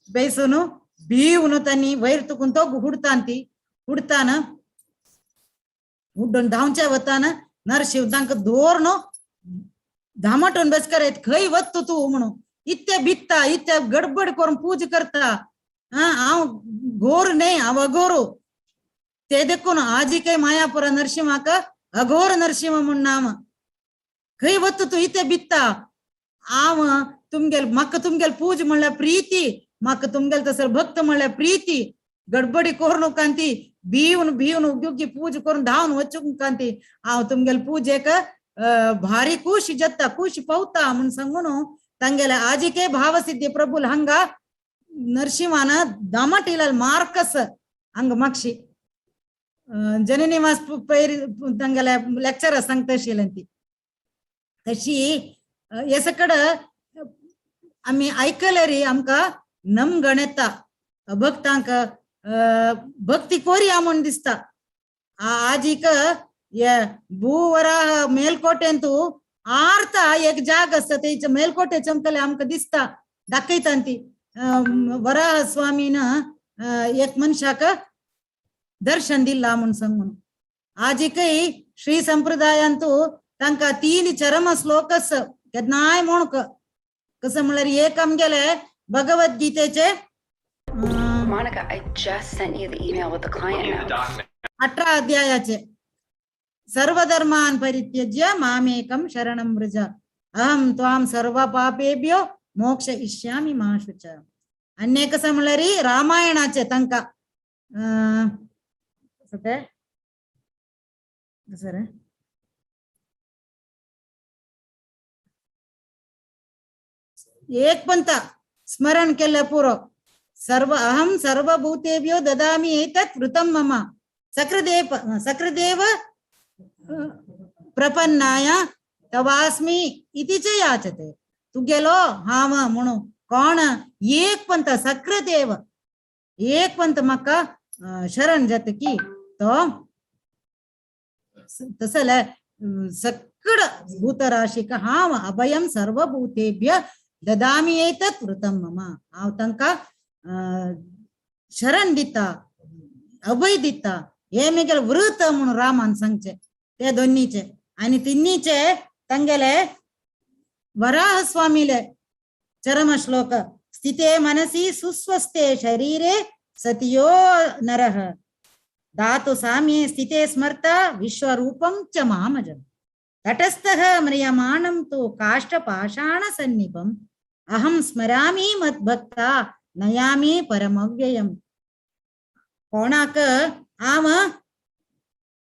बेसून बीवन त्यांनी वैर तुकून तो हुडतांती हुडतान हुड्डून धावच्या वतान नरशिंह तांकां दवरन धामटून बेस करत खंय वत्त तू म्हणून इतके भित्ता इतके गडबड करून पूज करता हांव घोर न्ही हांव अघोरू ते देखून आजी काही मायापुरा नरशिंहाक अघोर नरशिंह म्हूण नाम खंय वत्त तू इतके भित्ता हांव तुमगेल म्हाका तुमगेल पूज म्हणल्यार प्रीती म्हाका तुमगेल तसर भक्त म्हणल्यार प्रीती गडबडी करून कांती भिवन उग्गी पूज करून धावन वचूंक कांती हांव तुमगेल पूजेक भारी खुश जत्ता खुश पावता म्हूण सांगून तांगेले आजीके भावसिद्धी प्रभुल हंग नरशिंहान दामट इलाल मार्कस हंग मागशी जननिवास पयर तांगेले लेक्चर सांगता आशिल्ली तशी हेसकड आमी आयकले री आमकां नमगण येता भक्तांक भक्ती कोरया म्हूण दिसता आजीक ये भूवराह मेलकोटेन तू आर्ता एक जाग आसता तेचे मेलकोटे चमकले आमकां दिसता दाखयता ती वराह स्वामीन एक मनशाक दर्शन दिला म्हूण सांगून आजीकय श्री संप्रदायान तू तांकां 3 चरम श्लोकस केन्नाय म्हणूक कसं म्हणल्यार एक आमगेले भगवद्गीतेचे Monica, I just sent you the email with the client notes. 18 अध्यायाचे सर्वधर्मान् परित्यज्य मामेकं शरणं व्रज अहं त्वां सर्वपापेभ्यो मोक्षयिष्यामि मा शुच अन्य कसं म्हणल्यार रामायणाचे तांकां सर एक पंथ स्मरण केलं पुरो अहम सर्वभूतेभ्यो ददामि एतत् वृतं मम सकृदेव प्रपन्नाय तवास्मि इति च याचते तू गेलो हाव म्हणून कोण एक पंथ सकृदेव एक पंथ म्हाका शरण जात की तो तसले सकड भूतराशीक हाव अभयं सर्वभूतेभ्य ददामि एतत् वृतं मम हाव तांकां शरण दिता अभय दिता हे मेगेल वृत म्हणून रामान सांगचे ते दोन्हीचे आणि तिन्हीचे तांगेले वराह स्वामीले चरम श्लोक स्थिते मनसि सुस्वस्थे शरीरे सतियो नरः धातु साम्ये स्थिते स्मर्ता विश्वरूपं च मामजम् तटस्थः म्रियमाणं तु काष्ठपाषाण सन्निपम् अहं स्मरामि मद्भक्ता नयामि परमव्ययम् कोणाक आम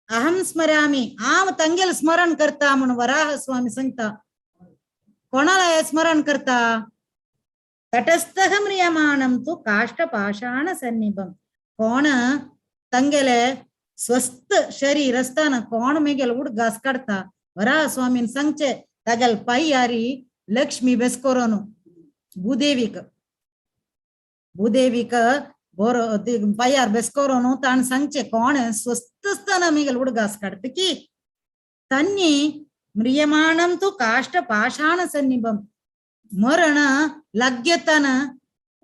अहम स्मरामि आम तंगेल स्मरण करता म्हणून वराह स्वामी सांगता कोणाला स्मरण करता तटस्थः म्रियमाणं तु काष्ठपाषाण सन्निपम् कोण तंगेले स्वस्थ शरीर असताना कोण मेगेल उडगास काढता वराह स्वामीन सांगचे तगेल पायारी लक्ष्मी बेस्कोरोनु भूदेवीक बोरो पायार बेस्कोरोनु ताण सांगचे कोण स्वस्थ असताना मेगेल उडगास काढते की तन्नी म्रियमाणं तु काष्ठपाषाण सन्निपम् मरण लाग्यतान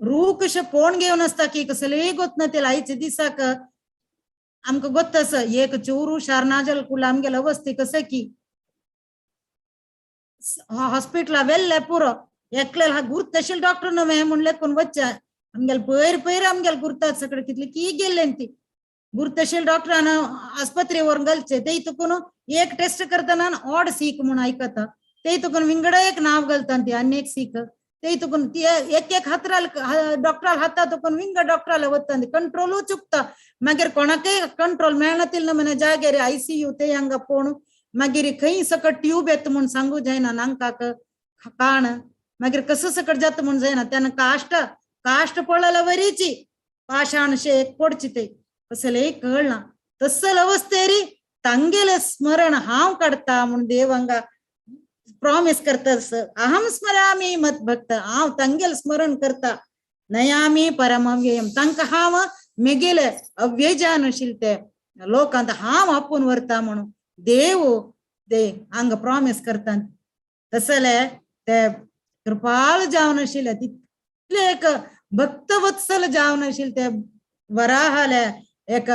रूह कशें पोण घेवन आसता की कसलेय गोत ना तेला आयचे दिसाक आमकां गोत आसा एक चोरू शारनाजल कुला आमगेले अवस्थे कसे की हॉस्पिटल वेल्ले पुरो एकले गुर्तशील डॉक्टर न्हय म्हणले कोण वच्चा आमगेल पयर आमगेल गुर्तात सकड कितले की गेल्ले ती गुर्तशील डॉक्टरान आस्पत्रे व्हरून घालचे ते तुकून एक टेस्ट करतना ऑड सीक म्हणून आयकता ते तुकून विंगड एक नाव घालता ती आनी एक सीक ते तुकून ती एक हातराल डॉक्टराल हाता तुकून विंगड डॉक्टराल वता कंट्रोलू चुकता मागीर कोणाकय कंट्रोल मेळनातिल्लो म्हणे जागेर ICU ते हांगा पोण मागीर खंय सकट ट्यूब येता म्हूण सांगू जायना नांकाक काण मागीर कसं सकट जाता म्हूण जायना त्यानं काष्ट पळला वरीची पाषाण शेक पडची ते कसलेय कळना तसल अवस्थेरी तांगेले स्मरण हांव काढता म्हूण देव हांगा प्रॉमिस करता अहम स्मरामि मद्भक्त हांव तांगेल स्मरण करता नयामि परमव्ययम् तांकां हांव मेगेले अव्ययजान आशिल्ले ते लोकांत हांव आपूण व्हरता म्हणून देव ते हांगा प्रॉमिस करता तसले ते कृपाळ जावन आशिल्ले तितले एक भक्तवत्सल जावन आशिल्ले ते वराहाले एक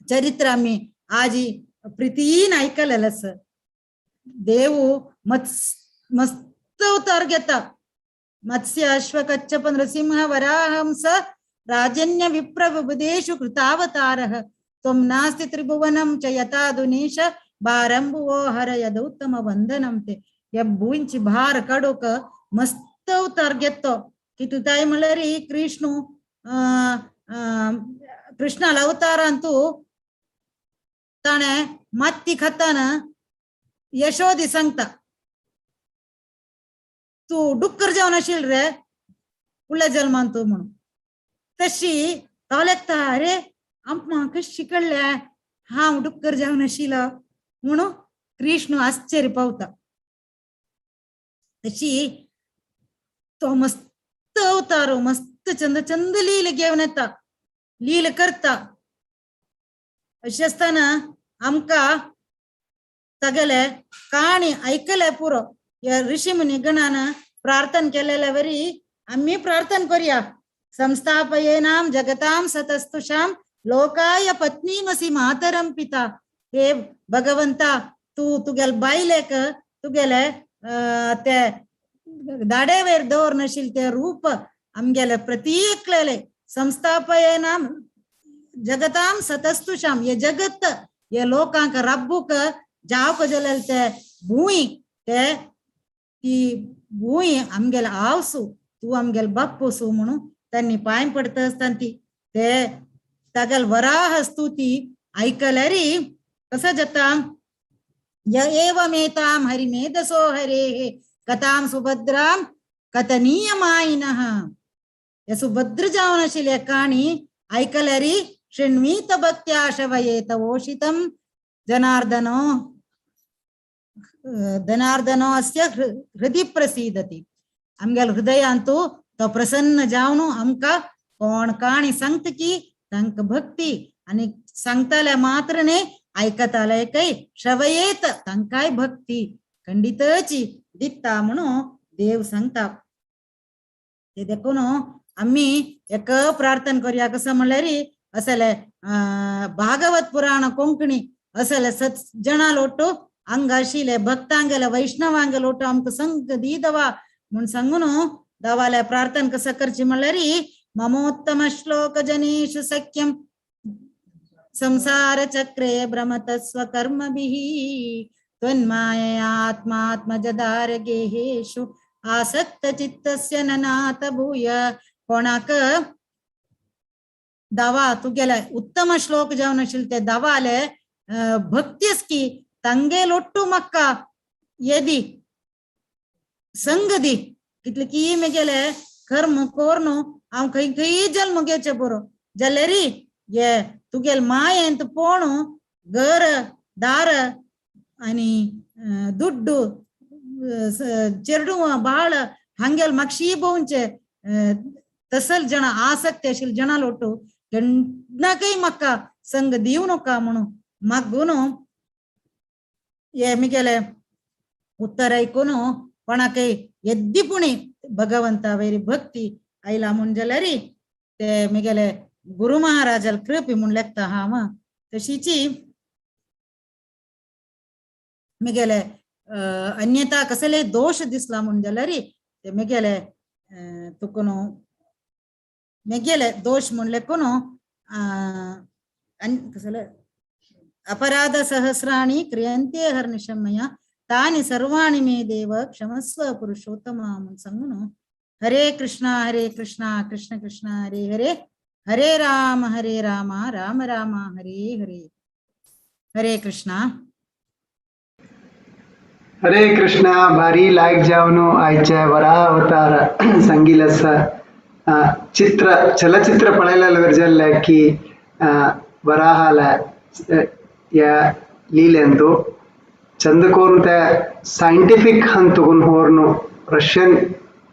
चरित्र आम्ही आजी प्रितीन ऐकलेलं असं. देव मस्त अवतार घेता. मत्स्य अश्व कच्छप नृसिंह वराहंस राजन्य विप्र विबुधेषु कृतावतारः त्वं नास्ति त्रिभुवनं च यथा दुनीश बारंबुवो हर यदौत्तम वंदनम ते. या बुंची भार कडोक मस्त अवतार घेतो की तुताई म्हणल्यारी कृष्णाला अवतारांतू ताणे माती खाताना यशोदी सांगता तू डुक्कर जावन आशिल रे फुडल्या जन्मान तू म्हणून. तशी तोलेकता अरे आम्हा कशी कळल्या हांव डुक्कर जावन आशिला म्हणून कृष्ण आश्चर्य पावता. तशी तो मस्त अवतारो मस्त चंद चंद लील घेवन येता लील करता. अशें आसतना आमका सगळे काणी ऐकले पुरो. या ऋषी मुनी गणान प्रार्थना केलेल्या वरी आम्ही प्रार्थना करूया. संस्थापयेनाम जगताम सतस्तुषाम लोकाय पत्नीमसी मातरम पिता. हे भगवंता तू तुगेल बायलेक तुगेले ते दाडेवेर दवर नशील ते रूप आमगेले प्रतीकलेले. संस्थापयेनाम जगताम सतस्तुषाम ये जगत ये लोकांक रब्बुक जावक जलेल ते भूई ते ती भूई आमगेल आवसू तू आमगेल बाप्पूसू म्हणून त्यांनी पाय पडत असताना ते तगल वराह स्तुती ऐकल्यारी कसं जाता. य एवमेताम हरिमेधसो हरे कथाम सुभद्राम कथनीयमायिनः. या सुभद्र जावन आशिल्ले काणी ऐकल्यारी शृण्वीत भक्त्या शवयेत ओषितम जनार्दनो धनार्दनो अस्य हृदय प्रसीदती. आमगेल हृदयांतू तो प्रसन्न जावन आमका कोण काणी सांगता की तांक भक्ती आणि सांगताल्या मात्रने ऐकताले काही श्रवयेत तांकाय भक्ती खंडितची दिता म्हणून देव सांगता. ते देखून आम्ही एक प्रार्थना करूया. कसं म्हणल्यार असले भागवत पुराण कोंकणी असले 7 जणा लोटो अंग आशिले भक्तांगेले वैष्णवांगे लोटो आमकां संग दी दवा म्हणून सांगून दवाले प्रार्थना कसं करची म्हणल्यार ममोत्तम श्लोक जनेषु सख्यम संसार चक्रे भ्रमत स्वकर्मभिः त्वन्मायया आत्मात्मजदार गेहेषु आसक्त चित्तस्य ननाथ भूय. कोणाक दवा तुगेले उत्तम श्लोक जावन आशिल्ले ते दवाले भक्तीस की तंगे लोट्टू मक्का येदी संग दी कितले की मेगेले कर्म कोरनो हांव खंय खंय जल्म घेवचे बरो जाल्यार ये तुगेल मायेंत पोणू घर दार आनी दुड्डू चेरडू बाळ हांगेल म्हाकशी बोवचे तसल जण आसक्ती आशिल्ले जणा लोटू केन्नाकय म्हाका संग दिवं नका म्हणून मागून ये मिगेले उत्तर ऐकून कोणाकय येद्दीपुणी भगवंता वैरी भक्ती आयला म्हण जाल्यार ते मिगेले गुरु महाराजाल कृपी म्हूण लेखता हांव. तशीची मिगेले अन्यथा कसले दोष दिसला म्हण जाल्यार ते मिगेले तुकून मेगेले दोष म्हण लेखून कसले अपराध सहस्राणि क्रियन्ते हर्निशं मया तानि सर्वाणि मे देव क्षमस्व पुरुषोत्तमा म्हणून सांगून हरे कृष्णा कृष्ण कृष्ण हरे हरे हरे राम राम राम हरे हरे. हरे कृष्णा. हरे कृष्णा. भारी लायक जावनो आयच्या वराह अवतार संगीलस चलचित्र पळयलेले वरजल्ले की वराहाल या लीलेंतू चंद कोरून ते सायंटिफिक हंतुगुन होर्नु रशियन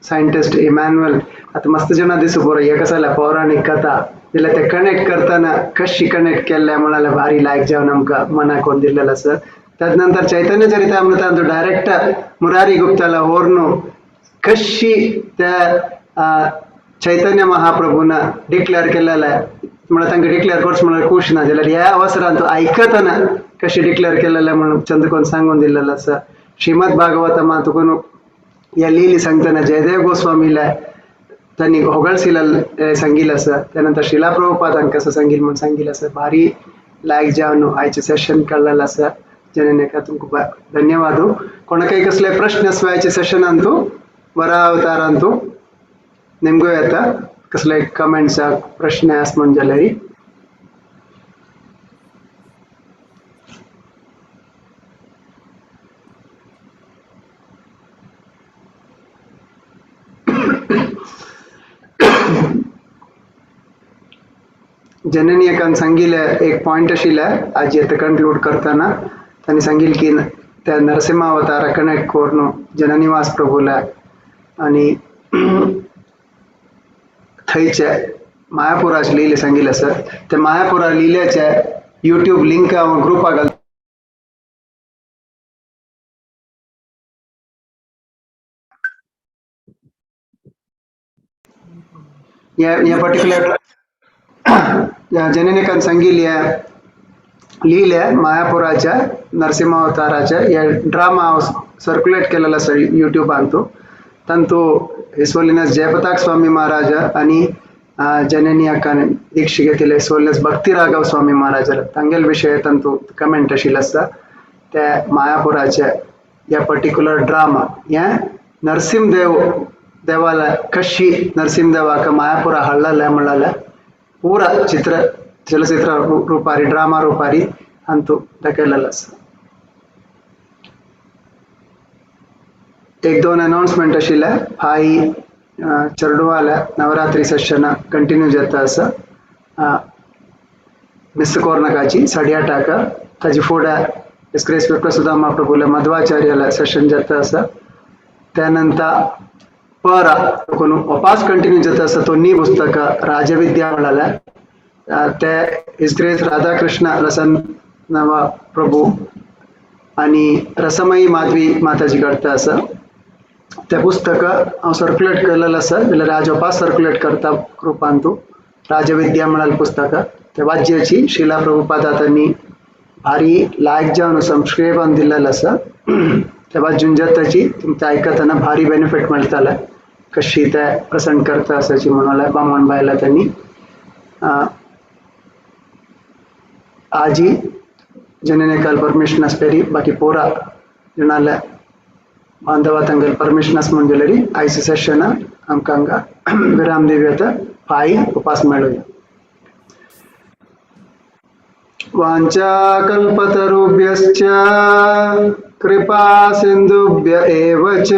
सायंटिस्ट इमॅन्युअल आता मस्त जन दिसू बरो एक कसला पौराणिक कथा जाल्यार ते कनेक्ट करताना कशी कनेक्ट केल्ले म्हणाले भारी लायक जावन आमकां मनाक कोण दिल्लेलो आसा. तदनंतर चैतन्य चरितामृत अंतू डायरेक्ट मुरारी गुप्ताला होर्नु कशी त्या चैतन्य महाप्रभून डिक्लेअर केलेला म्हणून तांकां डिक्लेअर करच म्हणून खुश ना जाल्यार ह्या अवसरांत आयकतना कशी डिक्लेअर केलेलें म्हणून चंद्रकोन सांगून दिलेलं आसा. श्रीमद भागवतमा तुकून ह्या लिली सांगतना जयदेव गोस्वामीला त्यांनी होगळसिला सांगिल्लें आसा. त्यानंतर शिला प्रभुपादान कसं सांगिल्लें म्हणून सांगिल्लें आसा. भारी लायक जावन आयचें सेशन काडलेलें आसा. जननेका तुमकां धन्यवाद. कोणाकय कसले प्रश्न आसल्याचे सेशनांतू वरा अवतारांतू निमगो येता कसले कमेंट्स प्रश्न आस म्हण जाल्यार जननी एकान सांगिल्ले एक पॉइंट आशिल्ले आज येता कन्क्लूड करतना तांणी सांगिल्लें की त्या नरसिंह अवतारा कनेक्ट करून जननिवास प्रभूला आणि थंयचे मायापुराचे लिले सांगिल्ले आसा. ते मायापुरा लिल्याचे यूट्यूब लिंक हांव ग्रुपाक घालता. ह्या पर्टिक्युलर जननिकान सांगिल्ले लिहिल्या मायापुराच्या नरसिंह अवताराच्या या ड्रामा सर्क्युलेट केलेला आसा यूट्यूबांतू. तांतू हिज होलिनेस जयपताक स्वामी महाराज आणि जननी अक्कान दीक्षा घेतिल्ले हिज होलिनेस भक्ती राघव स्वामी महाराज तांगेल विशय तांतू कमेंट आशिल्लो आसा. त्या मायापुराच्या या पर्टिक्युलर ड्रामा हे नरसिंह देवाला कशी नरसिंहदेवाक मायापुरा हाडलेले म्हणलेले पूरा चलचित्र रूपारी ड्रामा रूपारी अंतू दाखयलेलो आसा. एक दोन अनाउन्समेंट आशिल्ले. फाई चेरडवाला नवरात्री सेशन कंटिन्यू जाता आसा. मिस कोरनाकाची 8:30 ताजे फुडें डिस्ग्रेस विप्रसुदा महाप्रभूला मध्वाचार्याला सेशन जाता आसा. त्यानंतर परा कोण उपास कंटिन्यू जाता आसा दोन्ही पुस्तक राजविद्या म्हणलेले ते डिस्ग्रेस राधाकृष्ण रसन नवा प्रभू आणि रसमयी माधवी माताजी करता आसा. ते पुस्तक हांव सर्क्युलेट केलेलें आसा जाल्यार राज उपास सर्क्युलेट करता ग्रुपांतू राजविद्या म्हणाल पुस्तक ते वाज्याची शिला प्रभुपादा त्यांनी भारी लायक जावन संस्कृतान दिलेलें आसा. ते वाजून जाताची तुमकां आयकतना भारी बेनिफिट मेळटले कशी ते प्रेजेंट करता आसाची म्हणलें बामण बायला त्यांनी आजी जननेकाल परमिशन आसपेरी बाकी पोरा जनाले बांधवा तांगेल परमिशन आस म्हण जाल्यार आयचे सेशन आमकां हांगा विराम दिवया. फाई उपास मेळुया. वाञ्छाकल्पतरुभ्यश्च कृपा सिन्धुभ्य एव च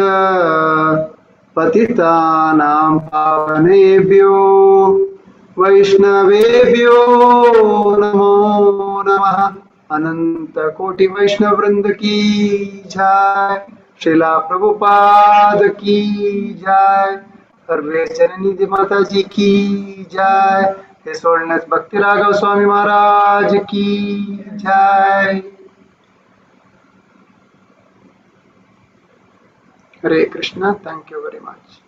पतितानां पावनेभ्यो वैष्णवेभ्यो नमो नमः. अनंत कोटि वैष्णव वृंद की जय. श्रीला प्रभुपाद की जय. सर्वे जननी माता जी की जय. हिज होलिनेस भक्ति राघव स्वामी महाराज की जय. हरे Krishna. Thank you very much.